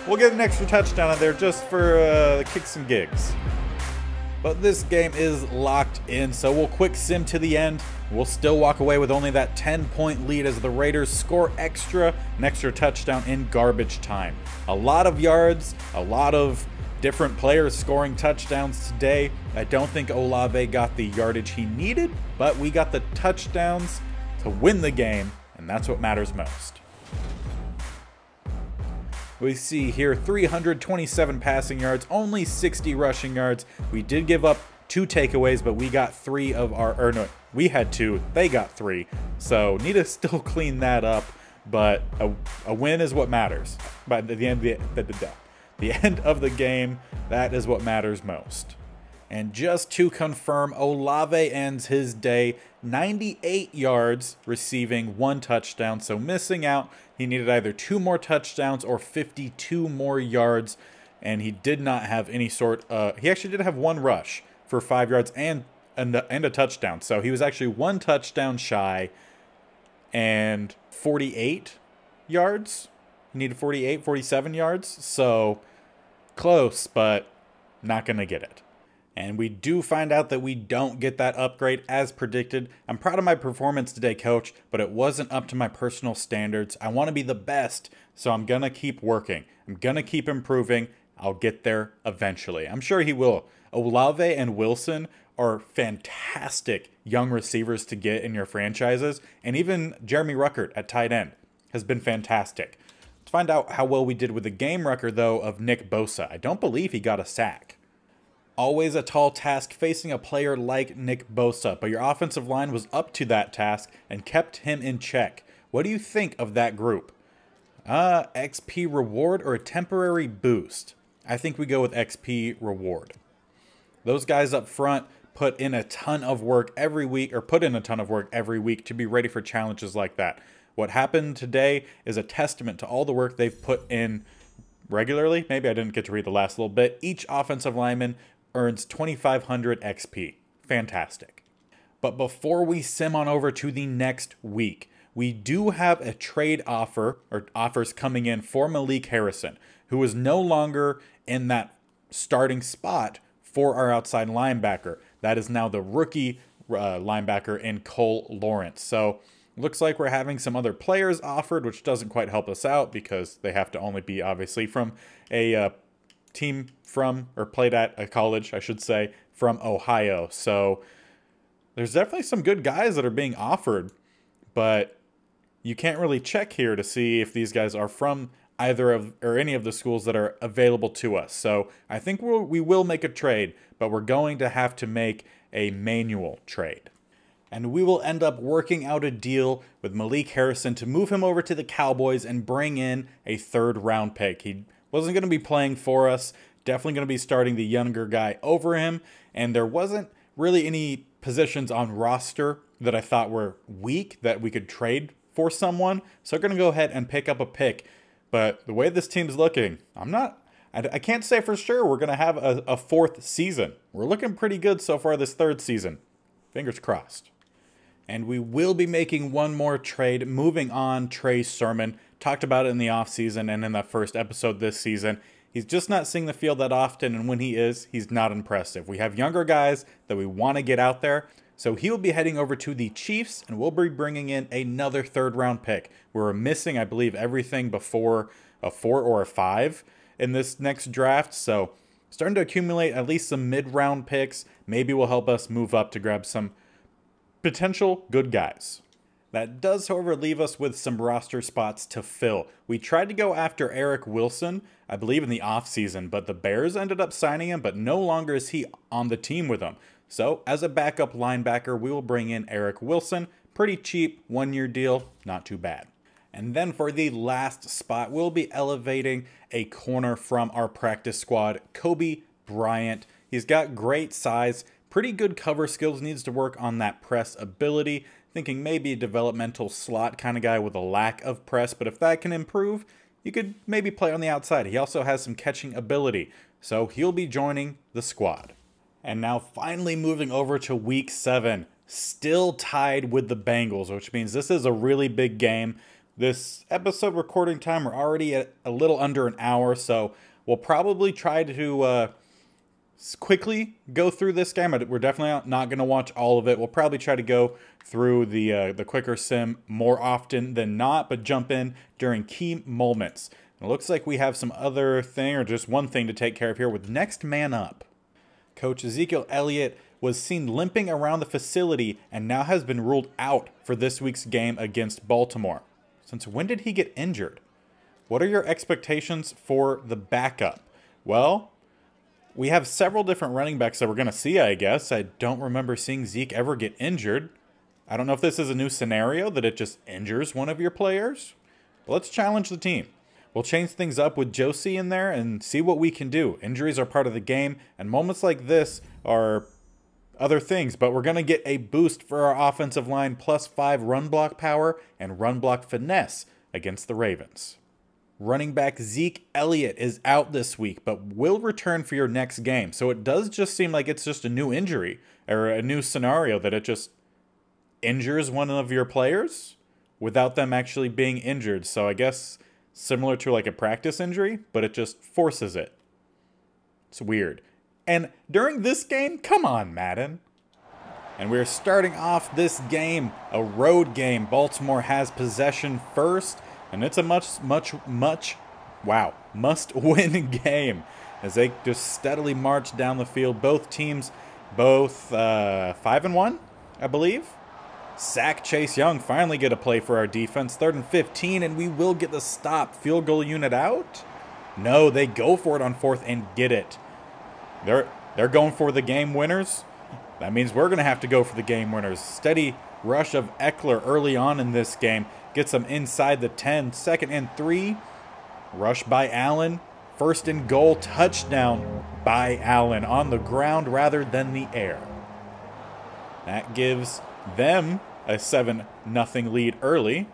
We'll get an extra touchdown in there just for the kicks and gigs. But this game is locked in, so we'll quick sim to the end. We'll still walk away with only that 10-point lead as the Raiders score an extra touchdown in garbage time. A lot of yards, a lot of different players scoring touchdowns today. I don't think Olave got the yardage he needed, but we got the touchdowns to win the game, and that's what matters most. We see here 327 passing yards, only 60 rushing yards. We did give up 2 takeaways, but we got 3 of our, or no, we had 2, they got 3. So need to still clean that up, but a win is what matters. By the end of the game, that is what matters most. And just to confirm, Olave ends his day 98 yards, receiving 1 touchdown. So missing out, he needed either 2 more touchdowns or 52 more yards. And he did not have any sort of, he actually did have 1 rush for 5 yards and a touchdown. So he was actually 1 touchdown shy and 48 yards. He needed 47 yards. So close, but not going to get it. And we do find out that we don't get that upgrade as predicted. I'm proud of my performance today, coach, but it wasn't up to my personal standards. I want to be the best, so I'm going to keep working. I'm going to keep improving. I'll get there eventually. I'm sure he will. Olave and Wilson are fantastic young receivers to get in your franchises. And even Jeremy Ruckert at tight end has been fantastic. Let's find out how well we did with the game record, though, of Nick Bosa. I don't believe he got a sack. Always a tall task facing a player like Nick Bosa, but your offensive line was up to that task and kept him in check. What do you think of that group? XP reward or a temporary boost? I think we go with XP reward. Those guys up front put in a ton of work every week to be ready for challenges like that. What happened today is a testament to all the work they've put in regularly. Maybe I didn't get to read the last little bit. Each offensive lineman earns 2,500 XP. Fantastic. But before we sim on over to the next week, we do have a trade offer or offers coming in for Malik Harrison, who is no longer in that starting spot for our outside linebacker. That is now the rookie linebacker in Cole Lawrence. So looks like we're having some other players offered, which doesn't quite help us out because they have to only be obviously from a team from, or played at a college, I should say, from Ohio. So there's definitely some good guys that are being offered, but you can't really check here to see if these guys are from either of or any of the schools that are available to us. So I think we will make a trade, but we're going to have to make a manual trade. And we will end up working out a deal with Malik Harrison to move him over to the Cowboys and bring in a 3rd-round pick. He wasn't going to be playing for us, definitely going to be starting the younger guy over him, and there wasn't really any positions on roster that I thought were weak that we could trade for someone. So we're going to go ahead and pick up a pick. But the way this team's looking, I can't say for sure we're going to have a 4th season. We're looking pretty good so far this 3rd season. Fingers crossed. And we will be making one more trade. Moving on, Trey Sermon. Talked about it in the offseason and in that first episode this season. He's just not seeing the field that often, and when he is, he's not impressive. We have younger guys that we want to get out there. So he will be heading over to the Chiefs, and we'll be bringing in another 3rd-round pick. We're missing, I believe, everything before a 4 or a 5 in this next draft. So starting to accumulate at least some mid-round picks. Maybe will help us move up to grab some potential good guys. That does, however, leave us with some roster spots to fill. We tried to go after Eric Wilson, I believe in the offseason, but the Bears ended up signing him, but no longer is he on the team with them. So, as a backup linebacker, we will bring in Eric Wilson, Pretty cheap, 1-year deal, not too bad. And then for the last spot, we'll be elevating a corner from our practice squad, Kobe Bryant. He's got great size, pretty good cover skills, needs to work on that press ability. Thinking maybe a developmental slot kind of guy with a lack of press, but if that can improve, you could maybe play on the outside. He also has some catching ability, so he'll be joining the squad. And now finally moving over to week 7, still tied with the Bengals, which means this is a really big game. This episode recording time, we're already at a little under an hour, so we'll probably try to quickly go through this game. We're definitely not going to watch all of it. We'll probably try to go through the quicker sim more often than not, but jump in during key moments. It looks like we have some other thing, or just one thing to take care of here with next man up. Coach Ezekiel Elliott was seen limping around the facility and now has been ruled out for this week's game against Baltimore. Since when did he get injured? What are your expectations for the backup? Well, we have several different running backs that we're going to see, I guess. I don't remember seeing Zeke ever get injured. I don't know if this is a new scenario that it just injures one of your players. But let's challenge the team. We'll change things up with Josie in there and see what we can do. Injuries are part of the game, and moments like this are other things, but we're going to get a boost for our offensive line, +5 run block power and run block finesse against the Ravens. Running back Zeke Elliott is out this week, but will return for your next game. So it does just seem like it's just a new injury, or a new scenario that it just injures one of your players without them actually being injured. So I guess similar to like a practice injury, but it just forces it. It's weird. And during this game, come on, Madden. And we're starting off this game, a road game. Baltimore has possession first, and it's a must-win game as they just steadily march down the field. Both teams, 5-1, I believe. Sack Chase Young, finally get a play for our defense. 3rd and 15, and we will get the stop. Field goal unit out? No, they go for it on 4th and get it. They're going for the game winners. That means we're going to have to go for the game winners. Steady rush of Eckler early on in this game. Gets them inside the 10. 2nd and 3. Rush by Allen. 1st and goal. Touchdown by Allen on the ground rather than the air. That gives them a 7-0 lead early.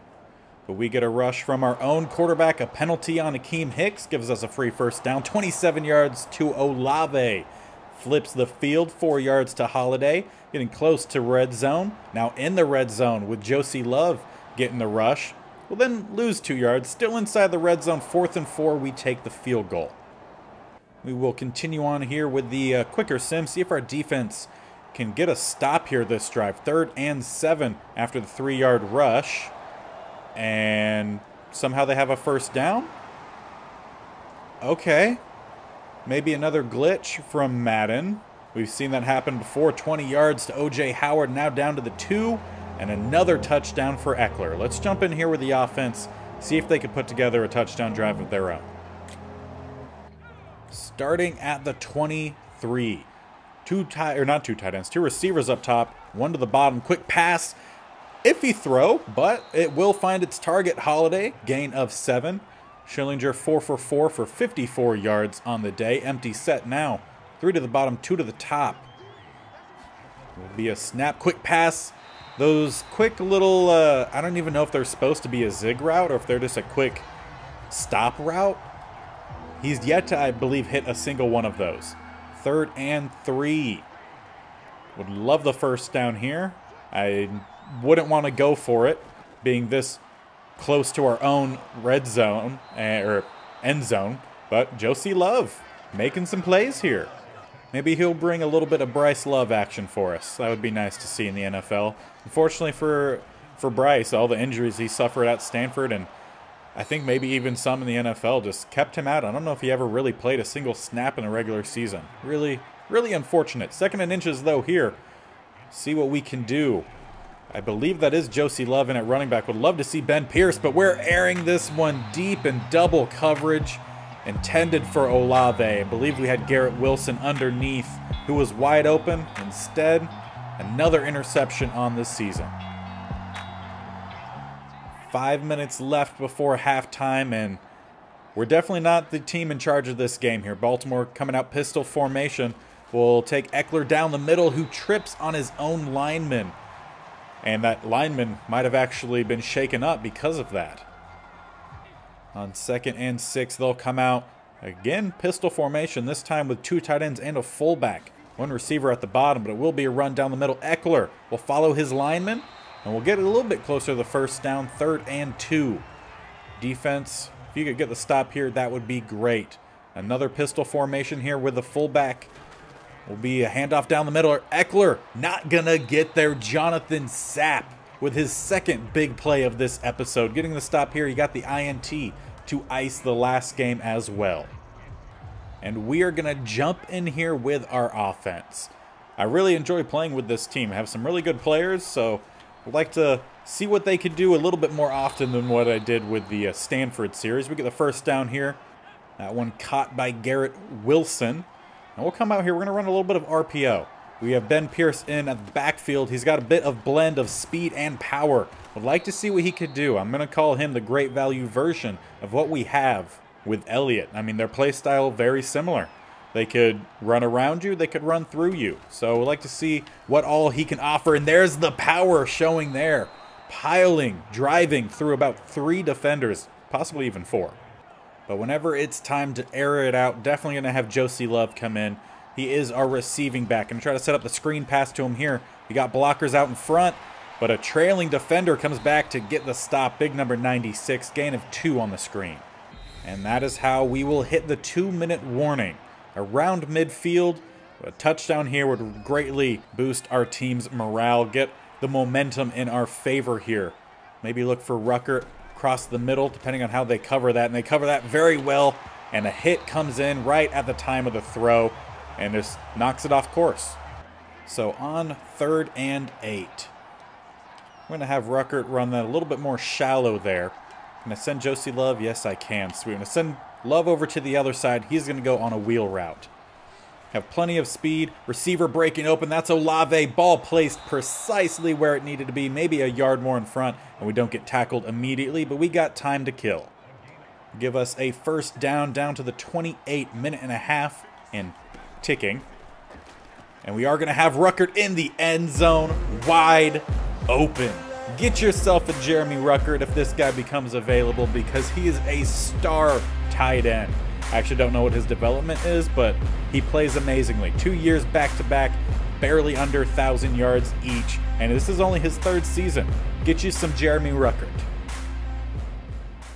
But we get a rush from our own quarterback. A penalty on Akeem Hicks gives us a free first down. 27 yards to Olave. Flips the field, 4 yards to Holiday. Getting close to red zone. Now in the red zone with Josie Love getting the rush. We'll then lose 2 yards. Still inside the red zone. 4th and 4. We take the field goal. We will continue on here with the quicker sim. See if our defense can get a stop here this drive. 3rd and 7 after the 3-yard rush. And somehow they have a first down. Okay. Maybe another glitch from Madden. We've seen that happen before. 20 yards to O.J. Howard, now down to the 2. And another touchdown for Eckler. Let's jump in here with the offense. See if they can put together a touchdown drive of their own. Starting at the 23. Two receivers up top. One to the bottom. Quick pass. Iffy throw, but it will find its target. Holiday, gain of 7. Schillinger 4 for 4 for 54 yards on the day. Empty set now. 3 to the bottom, 2 to the top. Will be a snap, quick pass. Those quick little, I don't even know if they're supposed to be a zig route or if they're just a quick stop route. He's yet to, I believe, hit a single one of those. 3rd and 3. Would love the first down here. I wouldn't want to go for it, being this close to our own red zone, or end zone. But Josie Love making some plays here. Maybe he'll bring a little bit of Bryce Love action for us. That would be nice to see in the NFL. Unfortunately for Bryce, all the injuries he suffered at Stanford, and I think maybe even some in the NFL, just kept him out. I don't know if he ever really played a single snap in the regular season. Really, really unfortunate. 2nd and inches, though, here. See what we can do. I believe that is Josie Love in at running back. Would love to see Ben Pierce, but we're airing this one deep in double coverage. Intended for Olave. I believe we had Garrett Wilson underneath, who was wide open. Instead, another interception on this season. 5 minutes left before halftime, and we're definitely not the team in charge of this game here. Baltimore coming out pistol formation. Will take Eckler down the middle, who trips on his own lineman. And that lineman might have actually been shaken up because of that. On 2nd and 6, they'll come out. Again, pistol formation, this time with 2 tight ends and a fullback. 1 receiver at the bottom, but it will be a run down the middle. Eckler will follow his lineman, and we'll get it a little bit closer to the first down, 3rd and 2. Defense, if you could get the stop here, that would be great. Another pistol formation here with the fullback. Will be a handoff down the middle. Eckler not gonna get there. Jonathan Sapp with his 2nd big play of this episode. Getting the stop here, he got the INT to ice the last game as well. And we are gonna jump in here with our offense. I really enjoy playing with this team. I have some really good players, so I'd like to see what they could do a little bit more often than what I did with the Stanford series. We get the first down here. That one caught by Garrett Wilson. And we'll come out here. We're going to run a little bit of RPO. We have Ben Pierce in at the backfield. He's got a bit of blend of speed and power. Would like to see what he could do. I'm going to call him the great value version of what we have with Elliott. I mean, their play style very similar. They could run around you. They could run through you. So we'd like to see what all he can offer. And there's the power showing there. Piling, driving through about 3 defenders, possibly even 4. But whenever it's time to air it out, definitely going to have Josie Love come in. He is our receiving back. Going to try to set up the screen pass to him here. We got blockers out in front, but a trailing defender comes back to get the stop. Big number 96, gain of 2 on the screen. And that is how we will hit the 2-minute warning. Around midfield, a touchdown here would greatly boost our team's morale, get the momentum in our favor here. Maybe look for Rucker across the middle, depending on how they cover that, and they cover that very well, and a hit comes in right at the time of the throw and just knocks it off course. So on 3rd and 8, I'm going to have Ruckert run that a little bit more shallow there. Can I send Josie Love? Yes, I can. Sweet. I'm going to send Love over to the other side. He's going to go on a wheel route. Have plenty of speed. Receiver breaking open. That's Olave. Ball placed precisely where it needed to be. Maybe a yard more in front, and we don't get tackled immediately, but we got time to kill. Give us a first down to the 28-minute-and-a-half and ticking. And we are going to have Ruckert in the end zone, wide open. Get yourself a Jeremy Ruckert if this guy becomes available, because he is a star tight end. I actually don't know what his development is, but he plays amazingly. 2 years back-to-back, barely under 1,000 yards each, and this is only his 3rd season. Get you some Jeremy Ruckert.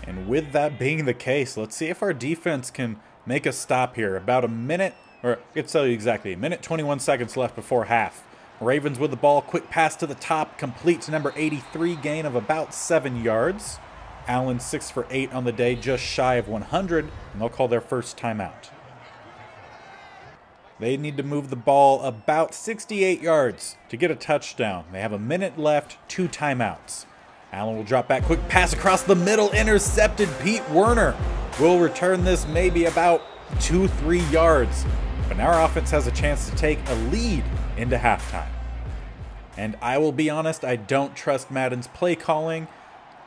And with that being the case, let's see if our defense can make a stop here. About a minute, or I can tell you exactly, a minute 21 seconds left before half. Ravens with the ball, quick pass to the top, complete to number 83, gain of about 7 yards. Allen 6 for 8 on the day, just shy of 100, and they'll call their first timeout. They need to move the ball about 68 yards to get a touchdown. They have a minute left, 2 timeouts. Allen will drop back, quick pass across the middle, intercepted. Pete Werner will return this maybe about 2-3 yards. But now our offense has a chance to take a lead into halftime. And I will be honest, I don't trust Madden's play calling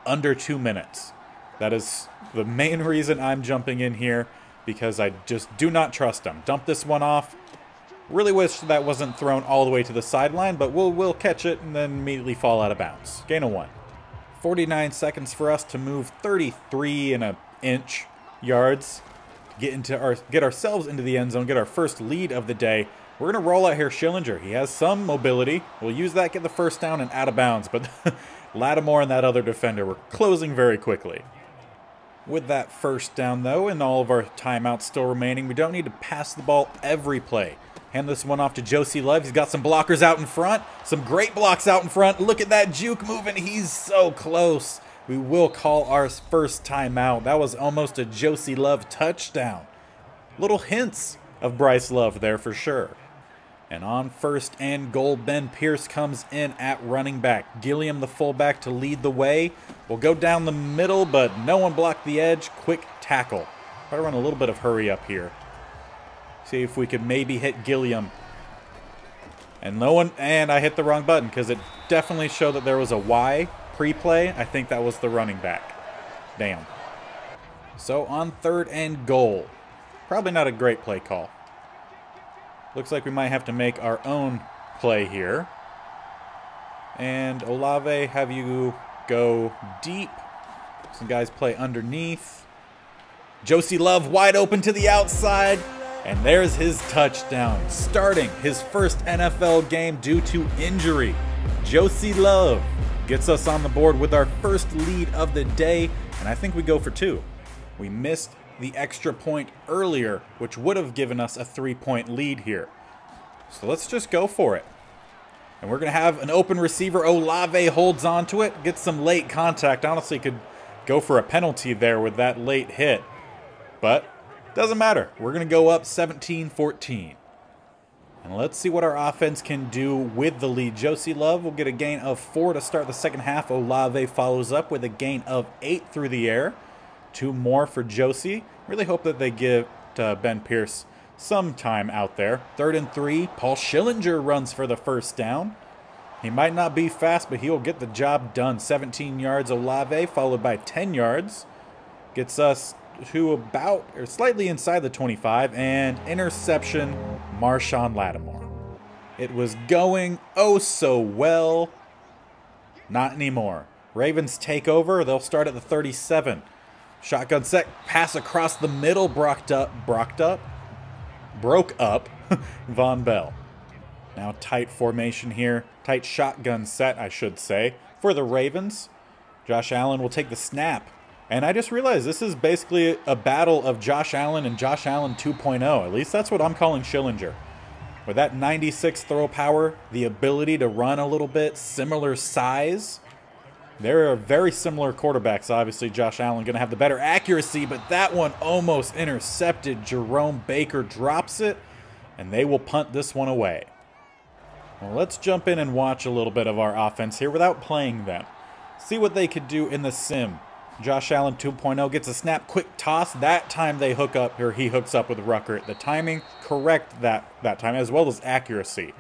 under 2 minutes. That is the main reason I'm jumping in here, because I just do not trust them. Dump this one off. Really wish that wasn't thrown all the way to the sideline, but we'll catch it and then immediately fall out of bounds. Gain of 1. 49 seconds for us to move 33.1 yards. Get ourselves into the end zone, get our first lead of the day. We're going to roll out here Schillinger. He has some mobility. We'll use that, get the first down, and out of bounds. But Lattimore and that other defender were closing very quickly. With that first down, though, and all of our timeouts still remaining, we don't need to pass the ball every play. Hand this one off to Josie Love. He's got some blockers out in front. Some great blocks out in front. Look at that juke moving. He's so close. We will call our first timeout. That was almost a Josie Love touchdown. Little hints of Bryce Love there for sure. And on 1st and goal, Ben Pierce comes in at running back. Gilliam, the fullback, to lead the way. We'll go down the middle, but no one blocked the edge. Quick tackle. Try to run a little bit of hurry up here. See if we could maybe hit Gilliam. And no one, and I hit the wrong button because it definitely showed that there was a Y pre-play, I think that was the running back. Damn. So on 3rd and goal. Probably not a great play call. Looks like we might have to make our own play here. And Olave, have you go deep. Some guys play underneath. Josie Love wide open to the outside. And there's his touchdown. Starting his first NFL game due to injury. Josie Love gets us on the board with our first lead of the day. And I think we go for 2. We missed the extra point earlier, which would have given us a 3-point lead here. So let's just go for it. And we're going to have an open receiver. Olave holds on to it, gets some late contact. Honestly, could go for a penalty there with that late hit. But doesn't matter. We're going to go up 17-14. And let's see what our offense can do with the lead. Josie Love will get a gain of 4 to start the second half. Olave follows up with a gain of 8 through the air. 2 more for Josie. Really hope that they give Ben Pierce some time out there. 3rd and 3. Paul Schillinger runs for the first down. He might not be fast, but he'll get the job done. 17 yards Olave, followed by 10 yards. Gets us to about, or slightly inside the 25, and interception, Marshawn Lattimore. It was going oh so well. Not anymore. Ravens take over. They'll start at the 37. Shotgun set, pass across the middle, broke up Von Bell. Now tight formation here. Tight shotgun set, I should say, for the Ravens. Josh Allen will take the snap. And I just realized this is basically a battle of Josh Allen and Josh Allen 2.0. At least that's what I'm calling Schillinger. With that 96 throw power, the ability to run a little bit, similar size. They're very similar quarterbacks. Obviously, Josh Allen going to have the better accuracy, but that one almost intercepted. Jerome Baker drops it, and they will punt this one away. Well, let's jump in and watch a little bit of our offense here without playing them. See what they could do in the sim. Josh Allen 2.0 gets a snap, quick toss. That time they hook up, or he hooks up with Rucker. The timing correct that time, as well as accuracy.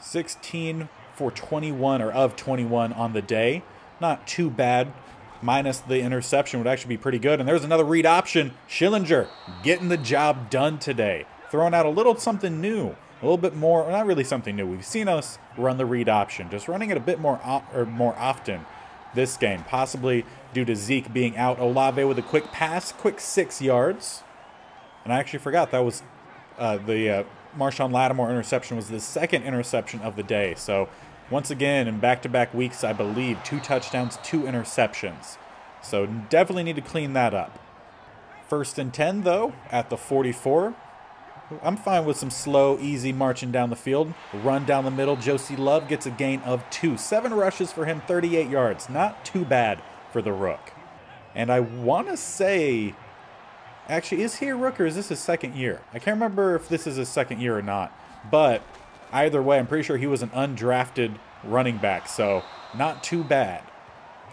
16 for 21, or of 21 on the day. Not too bad. Minus the interception would actually be pretty good. And there's another read option. Schillinger getting the job done today. Throwing out a little something new. A little bit more, not really something new. We've seen us run the read option. Just running it a bit more often this game. Possibly due to Zeke being out. Olave with a quick pass. Quick 6 yards. And I actually forgot that was the Marshawn Lattimore interception was the second interception of the day. So once again, in back-to-back weeks, I believe, 2 touchdowns, 2 interceptions. So definitely need to clean that up. 1st and 10, though, at the 44. I'm fine with some slow, easy marching down the field. Run down the middle. Josie Love gets a gain of 2. 7 rushes for him, 38 yards. Not too bad for the Rook. And I want to say, actually, is he a Rook or is this his second year? I can't remember if this is his second year or not. But either way, I'm pretty sure he was an undrafted running back, so not too bad.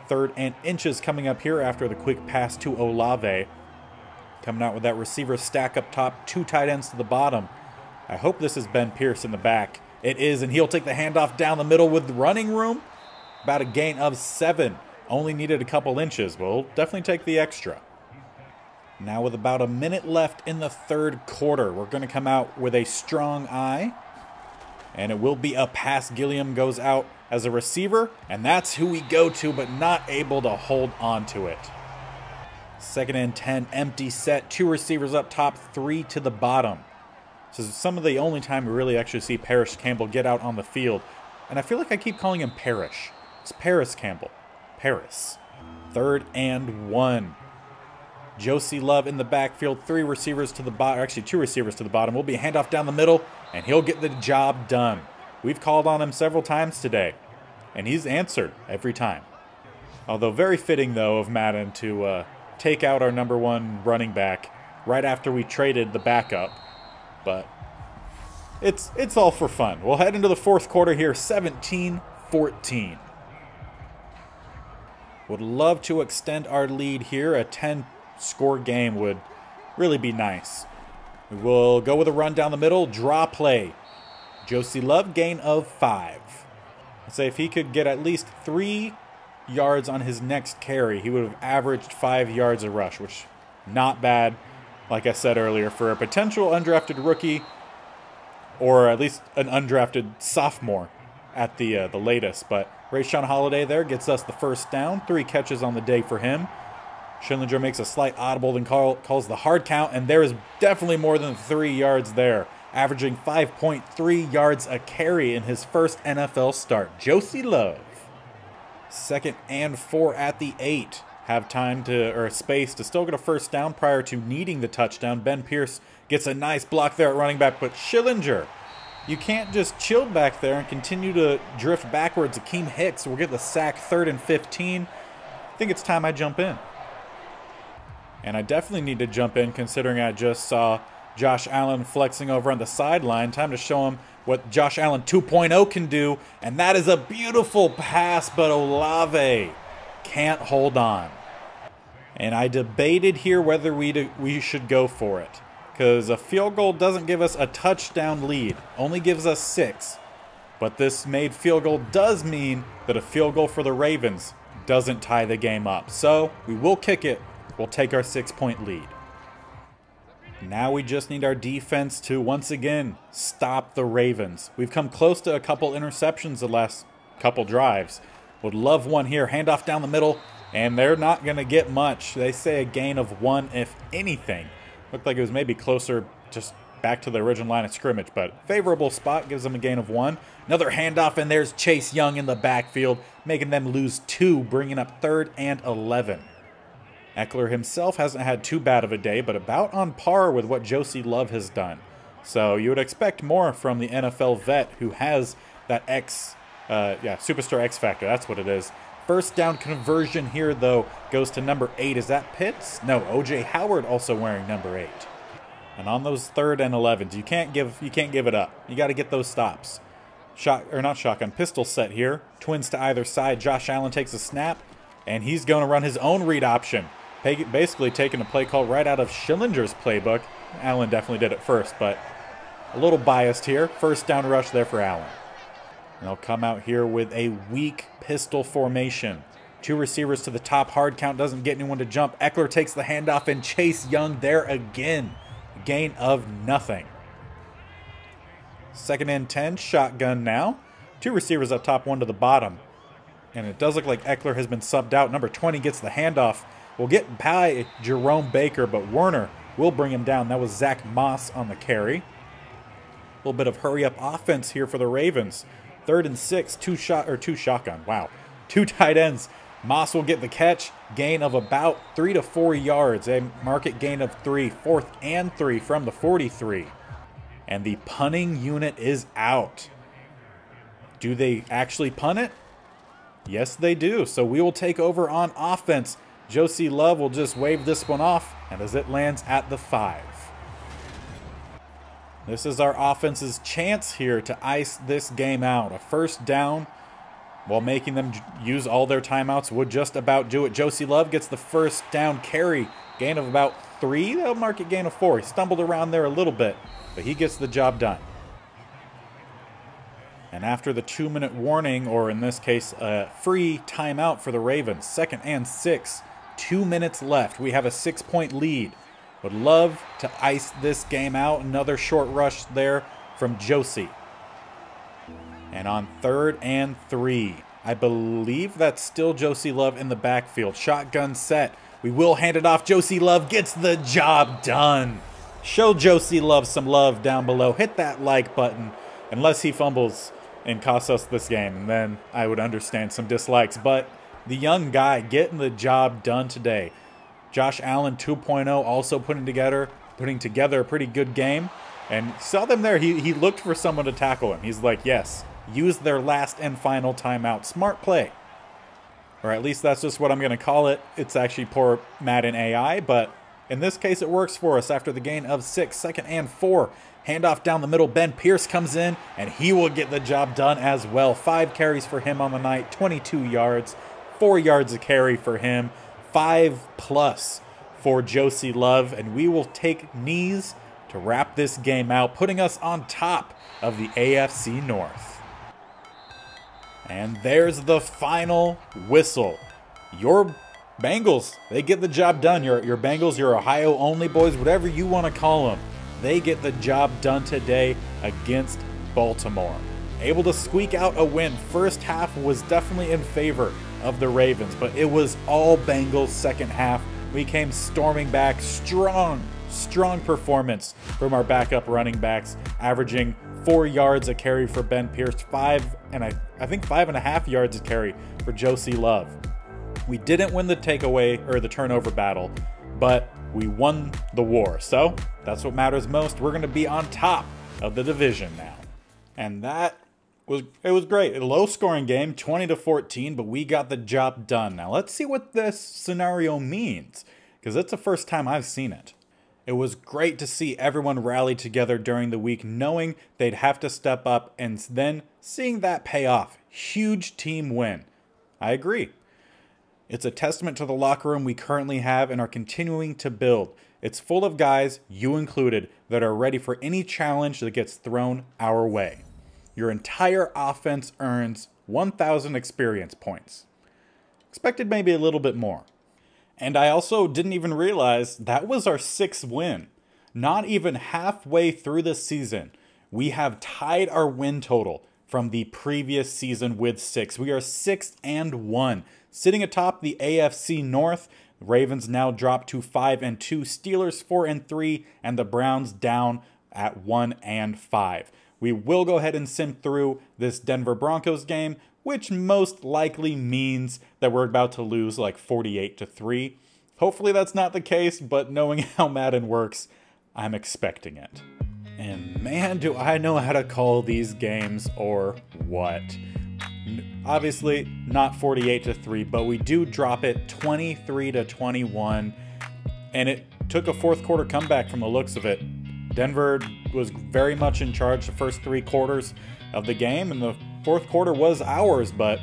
3rd and inches coming up here after the quick pass to Olave. Coming out with that receiver stack up top, 2 tight ends to the bottom. I hope this is Ben Pierce in the back. It is, and he'll take the handoff down the middle with running room. About a gain of 7. Only needed a couple inches. We'll definitely take the extra. Now with about a minute left in the 3rd quarter, we're going to come out with a strong eye. And it will be a pass. Gilliam goes out as a receiver, and that's who we go to, but not able to hold on to it. 2nd and 10, empty set. 2 receivers up top, 3 to the bottom. This is some of the only time we really actually see Parrish Campbell get out on the field. And I feel like I keep calling him Parrish. It's Paris Campbell. Paris. 3rd and 1. Josie Love in the backfield. 3 receivers to the bottom. Actually, 2 receivers to the bottom. Will be a handoff down the middle, and he'll get the job done. We've called on him several times today, and he's answered every time. Although very fitting, though, of Madden to take out our #1 running back right after we traded the backup. But it's all for fun. We'll head into the 4th quarter here, 17-14. Would love to extend our lead here. A 10-score game would really be nice. We will go with a run down the middle, draw play. Josie Love, gain of 5. I'd say if he could get at least 3 yards on his next carry, he would have averaged 5 yards a rush, which not bad, like I said earlier, for a potential undrafted rookie or at least an undrafted sophomore at the latest. But Rayshon Holiday there gets us the first down. 3 catches on the day for him. Schillinger makes a slight audible, then calls the hard count, and there is definitely more than 3 yards there, averaging 5.3 yards a carry in his first NFL start. Josie Love. 2nd and 4 at the 8. Have time to, or space to still get a first down prior to needing the touchdown. Ben Pierce gets a nice block there at running back, but Schillinger, you can't just chill back there and continue to drift backwards. Akeem Hicks will get the sack. 3rd and 15. I think it's time I jump in. And I definitely need to jump in considering I just saw Josh Allen flexing over on the sideline. Time to show him what Josh Allen 2.0 can do. And that is a beautiful pass, but Olave can't hold on. And I debated here whether we should go for it, because a field goal doesn't give us a touchdown lead, only gives us 6. But this made field goal does mean that a field goal for the Ravens doesn't tie the game up. So we will kick it. We'll take our 6-point lead. Now we just need our defense to once again stop the Ravens. We've come close to a couple interceptions the last couple drives. Would love one here. Handoff down the middle, and they're not going to get much. They say a gain of 1, if anything. Looked like it was maybe closer, just back to the original line of scrimmage, but favorable spot gives them a gain of 1. Another handoff, and there's Chase Young in the backfield, making them lose 2, bringing up 3rd and 11. Eckler himself hasn't had too bad of a day, but about on par with what Josie Love has done. So you would expect more from the NFL vet who has that Superstar X Factor. That's what it is. First down conversion here, though, goes to number 8. Is that Pitts? No, O.J. Howard also wearing number 8. And on those 3rd and 11s, you can't give it up. You got to get those stops. Pistol set here. Twins to either side. Josh Allen takes a snap, and he's going to run his own read option. Basically taking a play call right out of Schillinger's playbook. Allen definitely did it first, but a little biased here. First down rush there for Allen. And they'll come out here with a weak pistol formation. 2 receivers to the top. Hard count doesn't get anyone to jump. Eckler takes the handoff, and Chase Young there again. Gain of nothing. 2nd and 10. Shotgun now. 2 receivers up top, 1 to the bottom. And it does look like Eckler has been subbed out. Number 20 gets the handoff. Will get by Jerome Baker, but Werner will bring him down. That was Zach Moss on the carry. A little bit of hurry-up offense here for the Ravens. 3rd and 6, 2 shotgun. Wow. 2 tight ends. Moss will get the catch. Gain of about 3 to 4 yards. A market gain of 3. 4th and 3 from the 43. And the punting unit is out. Do they actually punt it? Yes, they do. So we will take over on offense. Josie Love will just wave this one off, and as it lands at the 5. This is our offense's chance here to ice this game out. A first down while making them use all their timeouts would just about do it. Josie Love gets the first down carry. Gain of about 3. They'll mark a gain of 4. He stumbled around there a little bit, but he gets the job done. And after the 2-minute warning, or in this case, a free timeout for the Ravens, 2nd and 6, 2 minutes left. We have a 6-point lead. Would love to ice this game out. Another short rush there from Josie. And on 3rd and 3, I believe that's still Josie Love in the backfield. Shotgun set. We will hand it off. Josie Love gets the job done. Show Josie Love some love down below. Hit that like button. Unless he fumbles and costs us this game, then I would understand some dislikes. But the young guy getting the job done today. Josh Allen 2.0 also putting together a pretty good game. And saw them there. He looked for someone to tackle him. He's like, yes, use their last and final timeout. Smart play. Or at least that's just what I'm going to call it. It's actually poor Madden AI, but in this case it works for us. After the gain of 6, 2nd and 4. Handoff down the middle. Ben Pierce comes in, and he will get the job done as well. 5 carries for him on the night, 22 yards, 4 yards a carry for him, 5+ for Josie Love, and we will take knees to wrap this game out, putting us on top of the AFC North. And there's the final whistle. Your Bengals, they get the job done. Your Bengals, your Ohio only boys, whatever you want to call them, they get the job done today against Baltimore. Able to squeak out a win. First half was definitely in favor of the Ravens, but it was all Bengals second half. We came storming back. Strong performance from our backup running backs, averaging 4 yards a carry for Ben Pierce, I think 5.5 yards a carry for Josie Love. We didn't win the takeaway or the turnover battle, but we won the war. So that's what matters most. We're going to be on top of the division now. And it was great. A low scoring game, 20-14, but we got the job done. Now let's see what this scenario means, because it's the first time I've seen it. It was great to see everyone rally together during the week, knowing they'd have to step up, and then seeing that pay off. Huge team win. I agree. It's a testament to the locker room we currently have and are continuing to build. It's full of guys, you included, that are ready for any challenge that gets thrown our way. Your entire offense earns 1,000 experience points. Expected maybe a little bit more. And I also didn't even realize that was our 6th win. Not even halfway through the season, we have tied our win total from the previous season with 6. We are 6-1, sitting atop the AFC North. Ravens now drop to 5-2, Steelers 4-3, and the Browns down at 1-5. We will go ahead and sim through this Denver Broncos game, which most likely means that we're about to lose like 48-3. Hopefully that's not the case, but knowing how Madden works, I'm expecting it. And man, do I know how to call these games or what. Obviously not 48-3, but we do drop it 23-21, and it took a fourth quarter comeback from the looks of it. Denver was very much in charge the first 3 quarters of the game, and the fourth quarter was ours, but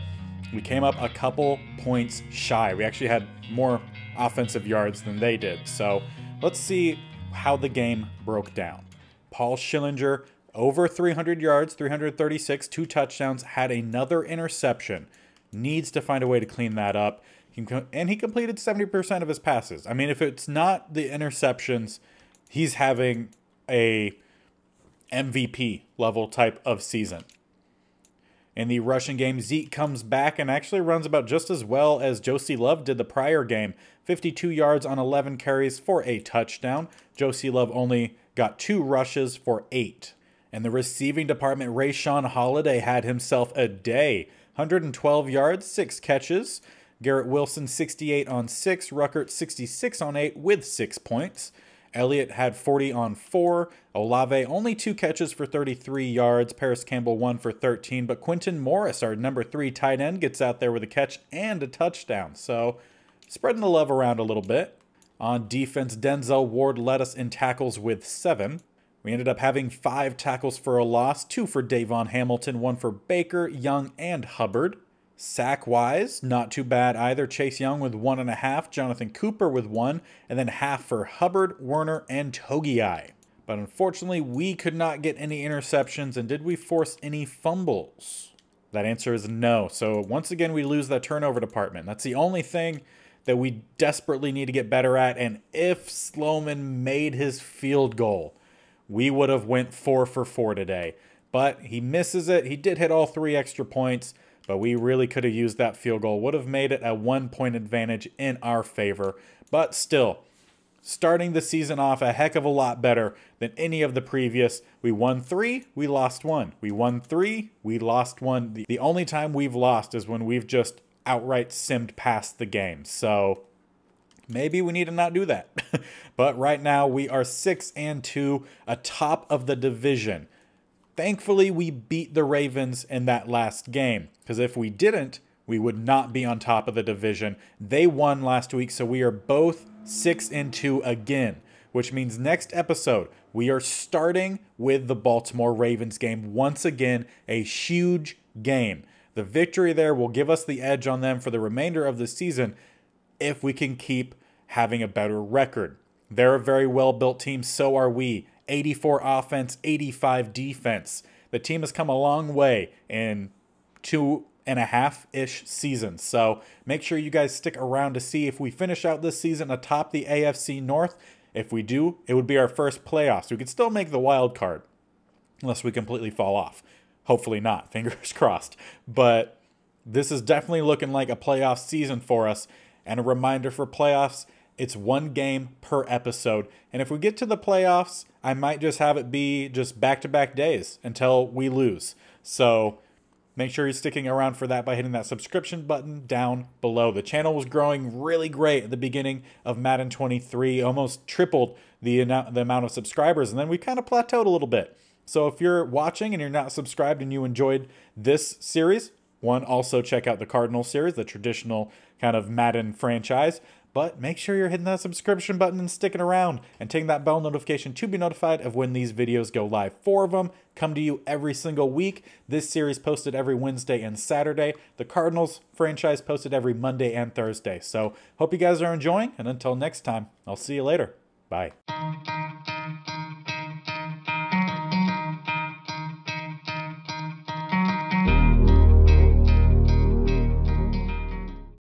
we came up a couple points shy. We actually had more offensive yards than they did. So let's see how the game broke down. Paul Schillinger, over 300 yards, 336, 2 touchdowns, had another interception. Needs to find a way to clean that up. And he completed 70% of his passes. I mean, if it's not the interceptions, he's having a MVP level type of season. In the rushing game, Zeke comes back and actually runs about just as well as Josie Love did the prior game. 52 yards on 11 carries for a touchdown. Josie Love only got 2 rushes for 8. In the receiving department, Rashawn Holiday had himself a day. 112 yards, 6 catches. Garrett Wilson, 68 on 6. Ruckert, 66 on 8 with 6 points. Elliott had 40 on 4. Olave, only 2 catches for 33 yards. Paris Campbell, 1 for 13. But Quentin Morris, our number 3 tight end, gets out there with a catch and a touchdown. So, spreading the love around a little bit. On defense, Denzel Ward led us in tackles with 7. We ended up having 5 tackles for a loss. 2 for Davon Hamilton, 1 for Baker, Young, and Hubbard. Sack-wise, not too bad either. Chase Young with 1.5, Jonathan Cooper with 1, and then half for Hubbard, Werner, and Togiai. But unfortunately, we could not get any interceptions, and did we force any fumbles? That answer is no. So once again, we lose that turnover department. That's the only thing that we desperately need to get better at, and if Sloman made his field goal, we would have went 4 for 4 today. But he misses it. He did hit all 3 extra points, but we really could have used that field goal. Would have made it a 1-point advantage in our favor. But still, starting the season off a heck of a lot better than any of the previous. We won 3, we lost 1. We won 3, we lost 1. The only time we've lost is when we've just outright simmed past the game. So maybe we need to not do that. But right now we are 6-2 atop of the division. Thankfully, we beat the Ravens in that last game, because if we didn't, we would not be on top of the division. They won last week, so we are both 6-2 again, which means next episode, we are starting with the Baltimore Ravens game. Once again, a huge game. The victory there will give us the edge on them for the remainder of the season if we can keep having a better record. They're a very well-built team, so are we. 84 offense, 85 defense. The team has come a long way in 2 and a half-ish season. So make sure you guys stick around to see if we finish out this season atop the AFC North. If we do, it would be our first playoffs. We could still make the wild card unless we completely fall off. Hopefully not. Fingers crossed. But this is definitely looking like a playoff season for us. And a reminder for playoffs, it's one game per episode. And if we get to the playoffs, I might just have it be just back-to-back days until we lose. So make sure you're sticking around for that by hitting that subscription button down below. The channel was growing really great at the beginning of Madden 23, almost tripled the amount of subscribers, and then we kind of plateaued a little bit. So if you're watching and you're not subscribed and you enjoyed this series, also check out the Cardinals series, the traditional kind of Madden franchise. But make sure you're hitting that subscription button and sticking around and taking that bell notification to be notified of when these videos go live. 4 of them come to you every single week. This series posted every Wednesday and Saturday. The Cardinals franchise posted every Monday and Thursday. So hope you guys are enjoying, and until next time, I'll see you later. Bye.